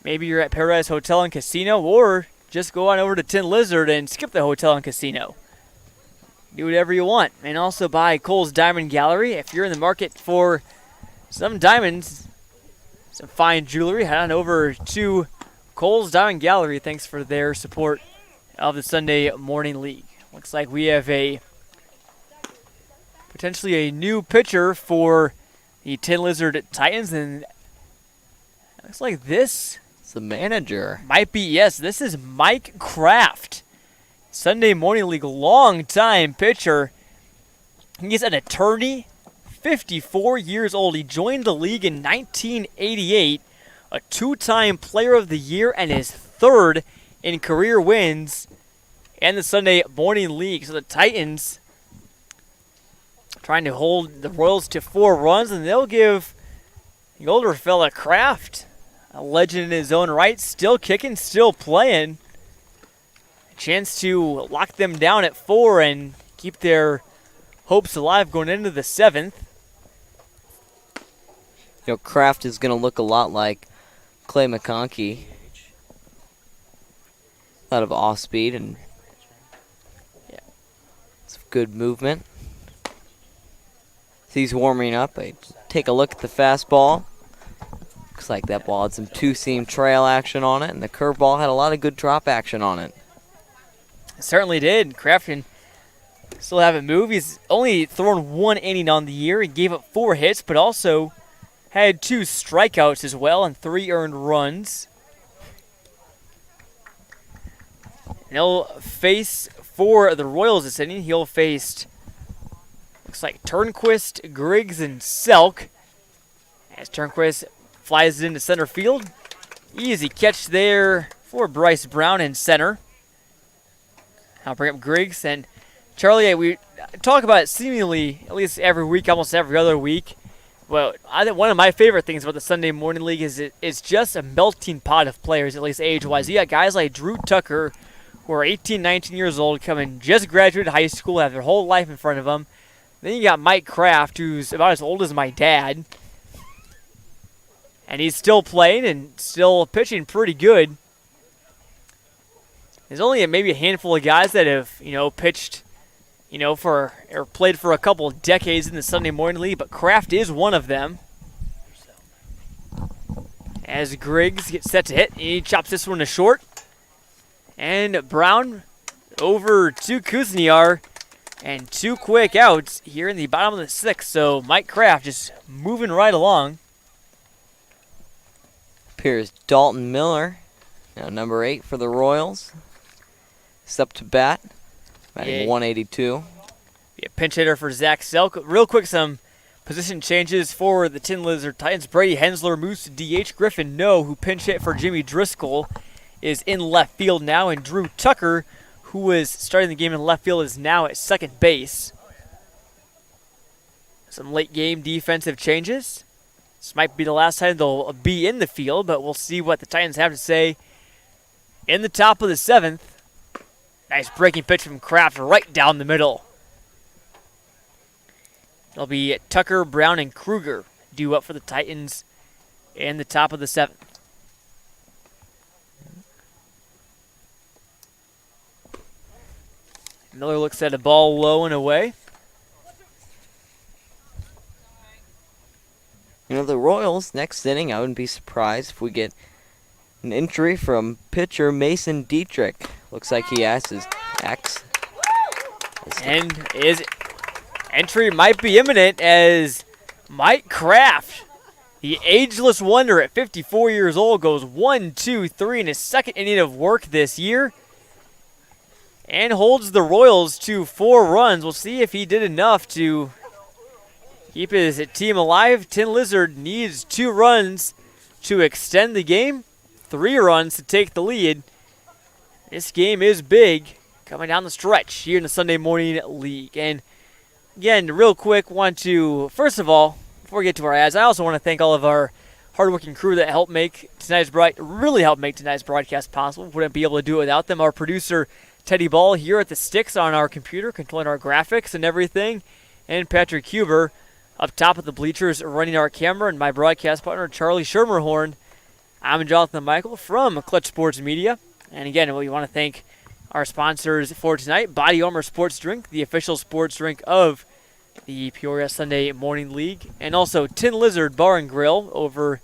Speaker 1: maybe you're at Paradise Hotel and Casino, or just go on over to Tin Lizard and skip the hotel and casino. Do whatever you want. And also by Kohl's Diamond Gallery. If you're in the market for some diamonds, some fine jewelry, head on over to Kohl's Diamond Gallery. Thanks for their support of the Sunday Morning League. Looks like we have potentially a new pitcher for the Tin Lizard Titans, and it looks like this
Speaker 2: It's the manager.
Speaker 1: might be, yes, this is Mike Kraft, Sunday Morning League long-time pitcher. He's an attorney, 54 years old. He joined the league in 1988, a two-time Player of the Year, and his third in career wins in the Sunday Morning League. So the Titans trying to hold the Royals to 4 runs, and they'll give the older fella Kraft, a legend in his own right, still kicking, still playing, a chance to lock them down at 4 and keep their hopes alive going into the 7th.
Speaker 2: You know, Kraft is going to look a lot like Clay McConkey. A lot of off speed and some good movement. As he's warming up, I take a look at the fastball. Looks like that ball had some two-seam trail action on it, and the curveball had a lot of good drop action on it.
Speaker 1: It certainly did. Kraft can still haven't moved. He's only thrown 1 inning on the year. He gave up 4 hits, but also had 2 strikeouts as well and 3 earned runs. And he'll face, for the Royals this inning, he'll face, looks like Turnquist, Griggs, and Selk. As Turnquist flies into center field. Easy catch there for Bryce Brown in center. I'll bring up Griggs. And Charlie, we talk about it seemingly at least every week, almost every other week. Well, I think one of my favorite things about the Sunday Morning League is it's just a melting pot of players, at least age-wise. You got guys like Drew Tucker, who are 18, 19 years old, coming just graduated high school, have their whole life in front of them. Then you got Mike Kraft, who's about as old as my dad. And he's still playing and still pitching pretty good. There's only maybe a handful of guys that have, pitched, for or played for a couple of decades in the Sunday Morning League, but Kraft is one of them. As Griggs gets set to hit, he chops this one to short. And Brown over to Kuzniar, and 2 quick outs here in the bottom of the 6th. So Mike Kraft just moving right along.
Speaker 2: Here's Dalton Miller, now number 8 for the Royals. He's up to bat, batting 182.
Speaker 1: Be a pinch hitter for Zach Selk. Real quick, some position changes for the Tin Lizard Titans. Brady Hensler moves to DH. Griffin No, who pinch hit for Jimmy Driscoll, is in left field now. And Drew Tucker, who was starting the game in left field, is now at second base. Some late game defensive changes. This might be the last time they'll be in the field, but we'll see what the Titans have to say in the top of the 7th. Nice breaking pitch from Kraft right down the middle. It'll be Tucker, Brown, and Kruger due up for the Titans in the top of the 7th. Miller looks at a ball low and away.
Speaker 2: The Royals, next inning, I wouldn't be surprised if we get an entry from pitcher Mason Dietrich. Looks like he has his X.
Speaker 1: And his entry might be imminent as Mike Kraft, the ageless wonder at 54 years old, goes 1, 2, 3 in his second inning of work this year and holds the Royals to 4 runs. We'll see if he did enough to keep his team alive. Tin Lizard needs 2 runs to extend the game, 3 runs to take the lead. This game is big coming down the stretch here in the Sunday Morning League. And again, real quick, want to, first of all, before we get to our ads, I also want to thank all of our hardworking crew that helped make really helped make tonight's broadcast possible. Wouldn't be able to do it without them. Our producer, Teddy Ball, here at the sticks on our computer, controlling our graphics and everything. and Patrick Huber. Up top of the bleachers running our camera, and my broadcast partner, Charlie Schermerhorn. I'm Jonathan Michael from Clutch Sports Media. And again, we want to thank our sponsors for tonight, Body Armor Sports Drink, the official sports drink of the Peoria Sunday Morning League, and also Tin Lizard Bar and Grill over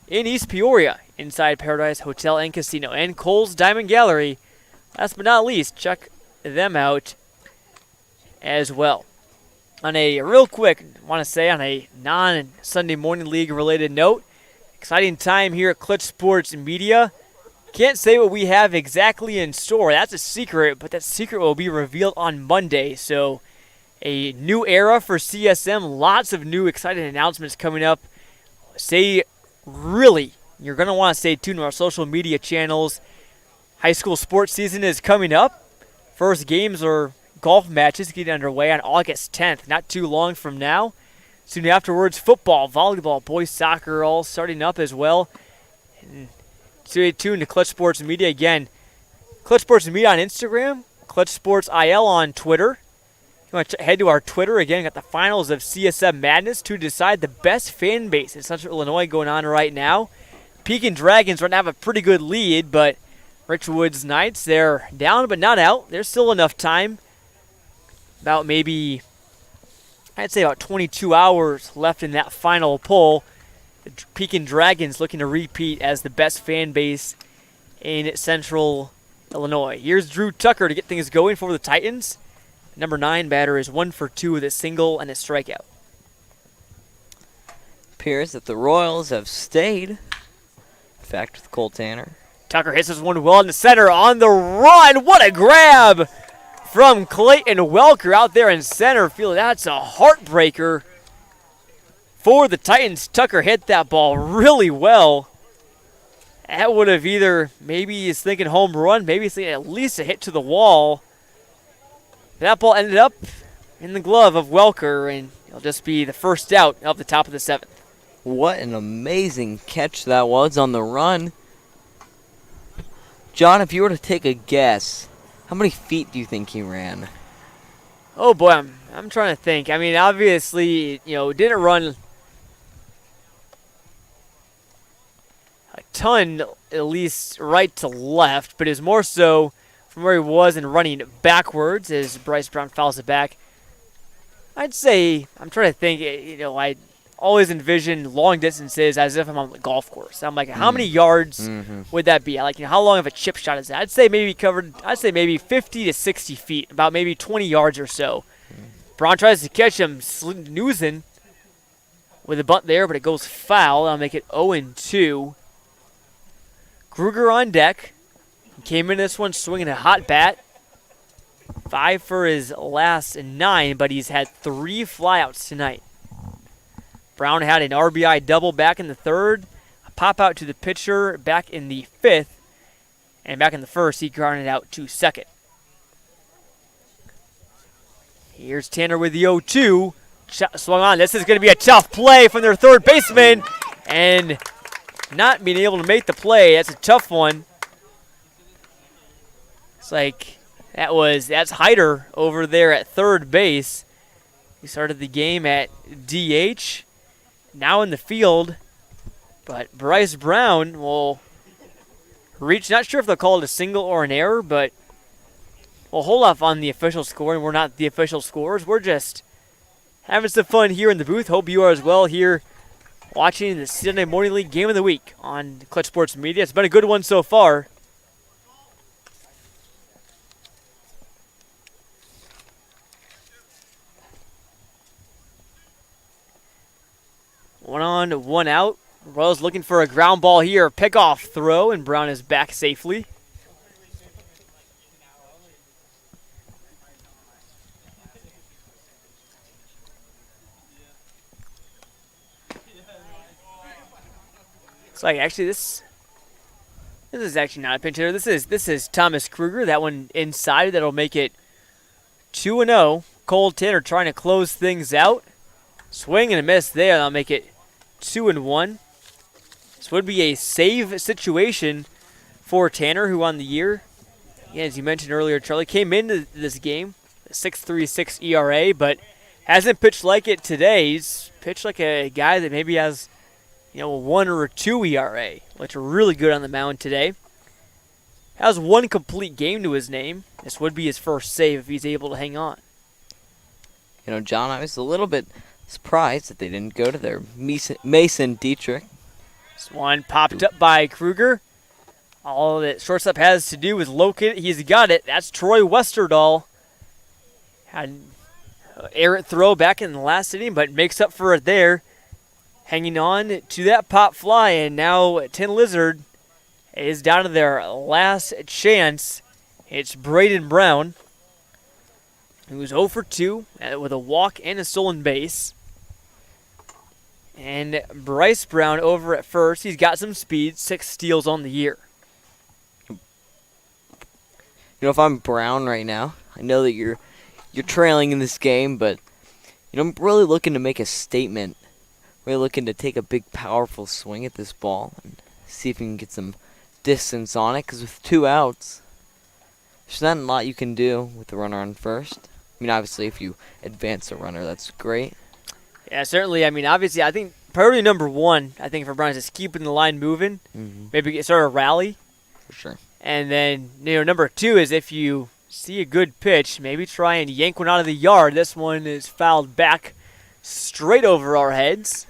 Speaker 1: in East Peoria, inside Paradise Hotel and Casino, and Kohl's Diamond Gallery. Last but not least, check them out as well. On a real quick, want to say on a non-Sunday Morning League related note, exciting time here at Clutch Sports Media. Can't say what we have exactly in store. That's a secret, but that secret will be revealed on Monday. So a new era for CSM. Lots of new exciting announcements coming up. You're going to want to stay tuned to our social media channels. High school sports season is coming up. First games or golf matches getting underway on August 10th, not too long from now. Soon afterwards, football, volleyball, boys soccer all starting up as well. And stay tuned to Clutch Sports Media again. Clutch Sports Media on Instagram, Clutch Sports IL on Twitter. You want to head to our Twitter again. Got the finals of CSM Madness to decide the best fan base in Central Illinois going on right now. Pekin Dragons right now have a pretty good lead, but Richwoods Knights, they're down but not out. There's still enough time. About maybe, I'd say about 22 hours left in that final poll. The Pekin Dragons looking to repeat as the best fan base in Central Illinois. Here's Drew Tucker to get things going for the Titans. Number 9 batter is 1 for 2 with a single and a strikeout.
Speaker 2: Appears that the Royals have stayed. In fact, with Kohl Tanner.
Speaker 1: Tucker hits this one well in the center on the run. What a grab from Clayton Welker out there in center field. That's a heartbreaker for the Titans. Tucker hit that ball really well. That would have either, maybe he's thinking home run, maybe he's thinking at least a hit to the wall. That ball ended up in the glove of Welker, and it'll just be the first out of the top of the 7th.
Speaker 2: What an amazing catch that was on the run. John, if you were to take a guess, how many feet do you think he ran?
Speaker 1: Oh boy, I'm trying to think. I mean, obviously, didn't run a ton, at least right to left, but is more so from where he was and running backwards as Bryce Brown fouls it back. I'd say, I'm trying to think, I always envision long distances as if I'm on the golf course. I'm like, how many yards would that be? Like, how long of a chip shot is that? I'd say maybe 50 to 60 feet, about maybe 20 yards or so. Brown tries to catch him, snoozing with a bunt there, but it goes foul. I'll make it 0-2. Kruger on deck. He came in this one swinging a hot bat. 5 for his last 9, but he's had 3 flyouts tonight. Brown had an RBI double back in the 3rd, a pop out to the pitcher back in the 5th, and back in the 1st, he grounded out to 2nd. Here's Tanner with the 0-2. Swung on. This is going to be a tough play from their 3rd baseman, and not being able to make the play. That's a tough one. It's like that's Hyder over there at 3rd base. He started the game at DH. Now in the field, but Bryce Brown will reach. Not sure if they'll call it a single or an error, but we'll hold off on the official scoring. We're not the official scorers. We're just having some fun here in the booth. Hope you are as well here watching the Sunday Morning League Game of the Week on Clutch Sports Media. It's been a good one so far. One on, one out. Royals looking for a ground ball here. Pickoff throw, and Brown is back safely. It's like actually this is actually not a pinch hitter. This is Thomas Kruger. That one inside. That'll make it 2-0. Kohl Tanner trying to close things out. Swing and a miss there. That'll make it 2-1. This would be a save situation for Tanner, who on the year, as you mentioned earlier, Charlie, came into this game, a 6.36 ERA, but Hasn't pitched like it today. He's pitched like a guy that maybe has, a 1 or a 2 ERA. Looked really good on the mound today. Has one complete game to his name. This would be his first save if he's able to hang on.
Speaker 2: John, I was a little bit surprised that they didn't go to their Mason Dietrich.
Speaker 1: This one popped up by Kruger. All that shortstop has to do is locate it. He's got it. That's Troy Westerdahl. Had an errant throw back in the last inning, but makes up for it there. Hanging on to that pop fly, and now Tin Lizard is down to their last chance. It's Braden Brown, who's 0 for 2 with a walk and a stolen base. And Bryce Brown over at first. He's got some speed, 6 steals on the year.
Speaker 2: If I'm Brown right now, I know that you're trailing in this game, but I'm really looking to make a statement. Really looking to take a big, powerful swing at this ball and see if you can get some distance on it. Because with 2 outs, there's not a lot you can do with the runner on first. Obviously, if you advance a runner, that's great.
Speaker 1: Yeah, certainly. Obviously, I think priority number 1, I think for Brown is just keeping the line moving.
Speaker 2: Mm-hmm.
Speaker 1: Maybe start a rally.
Speaker 2: For sure.
Speaker 1: And then, number 2 is if you see a good pitch, maybe try and yank one out of the yard. This one is fouled back straight over our heads.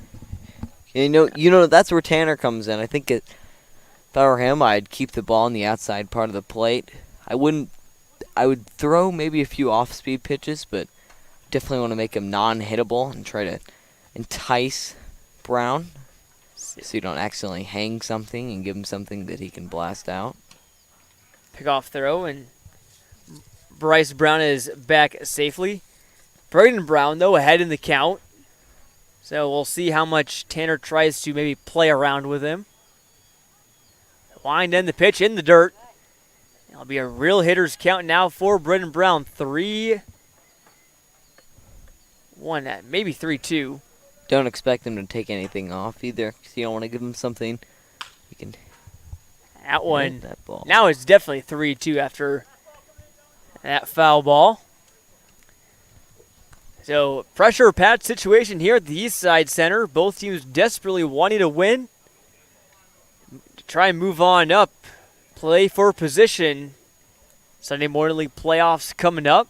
Speaker 2: That's where Tanner comes in. I think if I were him, I'd keep the ball on the outside part of the plate. I would throw maybe a few off-speed pitches, but definitely want to make him non-hittable and try to entice Brown so you don't accidentally hang something and give him something that he can blast out.
Speaker 1: Pick-off throw, and Bryce Brown is back safely. Braden Brown, though, ahead in the count. So we'll see how much Tanner tries to maybe play around with him. Wind in the pitch in the dirt. It'll be a real hitter's count now for Braden Brown. 3-1, maybe 3-2.
Speaker 2: Don't expect him to take anything off either, because you don't want to give him something he can.
Speaker 1: That one.
Speaker 2: That ball.
Speaker 1: Now it's definitely 3-2 after that foul ball. So, pressure patch situation here at the East Side Center. Both teams desperately wanting to win. To try and move on up. Play for position. Sunday Morning League playoffs coming up.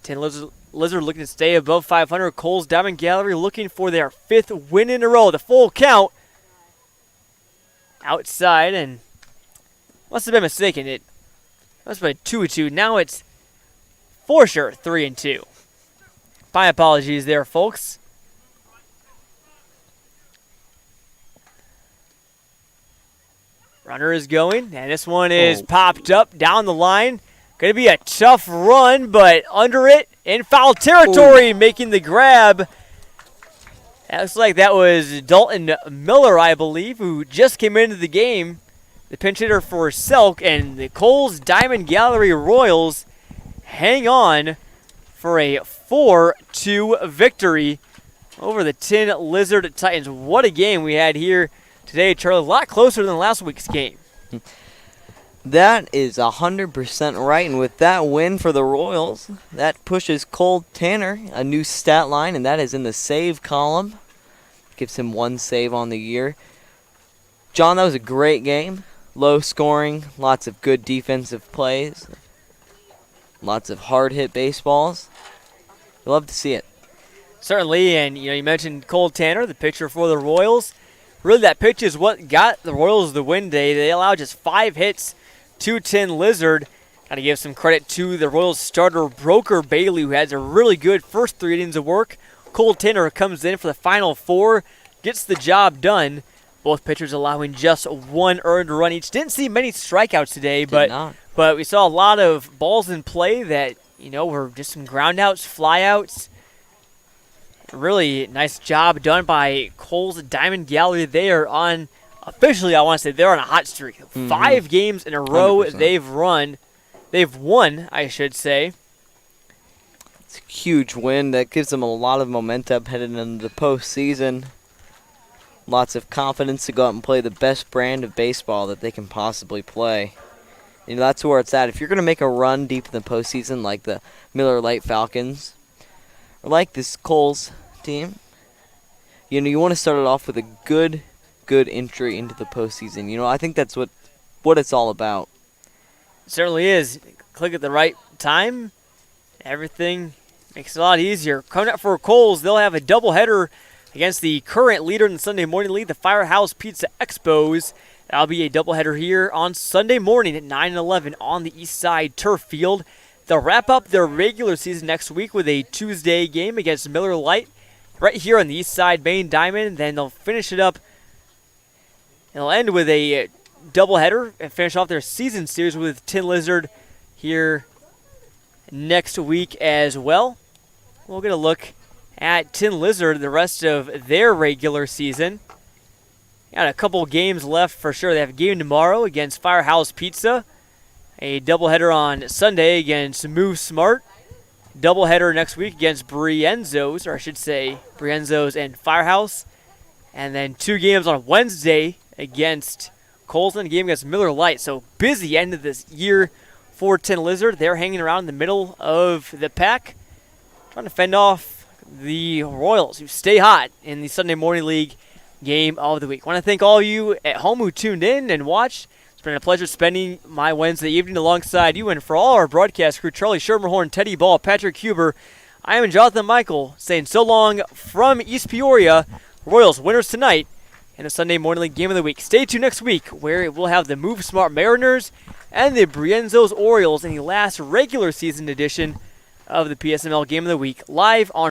Speaker 1: Tin Lizard looking to stay above 500. Kohl's Diamond Gallery looking for their 5th win in a row. The full count. Outside, and must have been mistaken. It must have been 2-2. Now it's for sure 3-2. My apologies there, folks. Runner is going, and this one is popped up down the line. Going to be a tough run, but under it in foul territory, making the grab. That looks like that was Dalton Miller, I believe, who just came into the game. The pinch hitter for Selk, and the Kohl's Diamond Gallery Royals hang on for a 4-2 victory over the Tin Lizard Titans. What a game we had here today, Charlie. A lot closer than last week's game.
Speaker 2: That is 100% right, and with that win for the Royals, that pushes Cole Tanner a new stat line, and that is in the save column. Gives him 1 save on the year. John, that was a great game. Low scoring, lots of good defensive plays, lots of hard-hit baseballs. You love to see it.
Speaker 1: Certainly, and you mentioned Cole Tanner, the pitcher for the Royals. Really, that pitch is what got the Royals the win today. They allowed just 5 hits to Tin Lizard. Got to give some credit to the Royals starter, Broker Bailey, who has a really good first 3 innings of work. Cole Tanner comes in for the final 4, gets the job done. Both pitchers allowing just 1 earned run each. Didn't see many strikeouts today, but we saw a lot of balls in play that, were just some groundouts, flyouts. Really nice job done by Kohl's Diamond Gallery. They are on, officially I want to say, they're on a hot streak. 5 games in a row 100%. They've won, I should say.
Speaker 2: It's a huge win. That gives them a lot of momentum heading into the postseason. Lots of confidence to go out and play the best brand of baseball that they can possibly play. That's where it's at. If you're going to make a run deep in the postseason like the Miller Lite Falcons like this Kohl's team. You know, you want to start it off with a good entry into the postseason. You know, I think that's what it's all about.
Speaker 1: It certainly is. Click at the right time. Everything makes it a lot easier. Coming up for Kohl's, they'll have a doubleheader against the current leader in the Sunday morning league, the Firehouse Pizza Expos. That'll be a doubleheader here on Sunday morning at 9 and 11 on the East Side Turf Field. They'll wrap up their regular season next week with a Tuesday game against Miller Lite right here on the East Side Main Diamond. Then they'll finish it up. They'll end with a doubleheader and finish off their season series with Tin Lizard here next week as well. We'll get a look at Tin Lizard the rest of their regular season. Got a couple games left for sure. They have a game tomorrow against Firehouse Pizza. A doubleheader on Sunday against Move Smart. Doubleheader next week against Brienzo's, or I should say Brienzo's and Firehouse. And then 2 games on Wednesday against Kohl's and a game against Miller Lite. So busy end of this year for Tin Lizard. They're hanging around in the middle of the pack, trying to fend off the Royals, who stay hot in the Sunday Morning League game of the week. I want to thank all of you at home who tuned in and watched. It's been a pleasure spending my Wednesday evening alongside you. And for all our broadcast crew, Charlie Shermerhorn, Teddy Ball, Patrick Huber, I am Jonathan Michael saying so long from East Peoria. Royals winners tonight in the Sunday Morning League game of the week. Stay tuned next week where we'll have the Move Smart Mariners and the Brienzo's Orioles in the last regular season edition of the PSML game of the week live on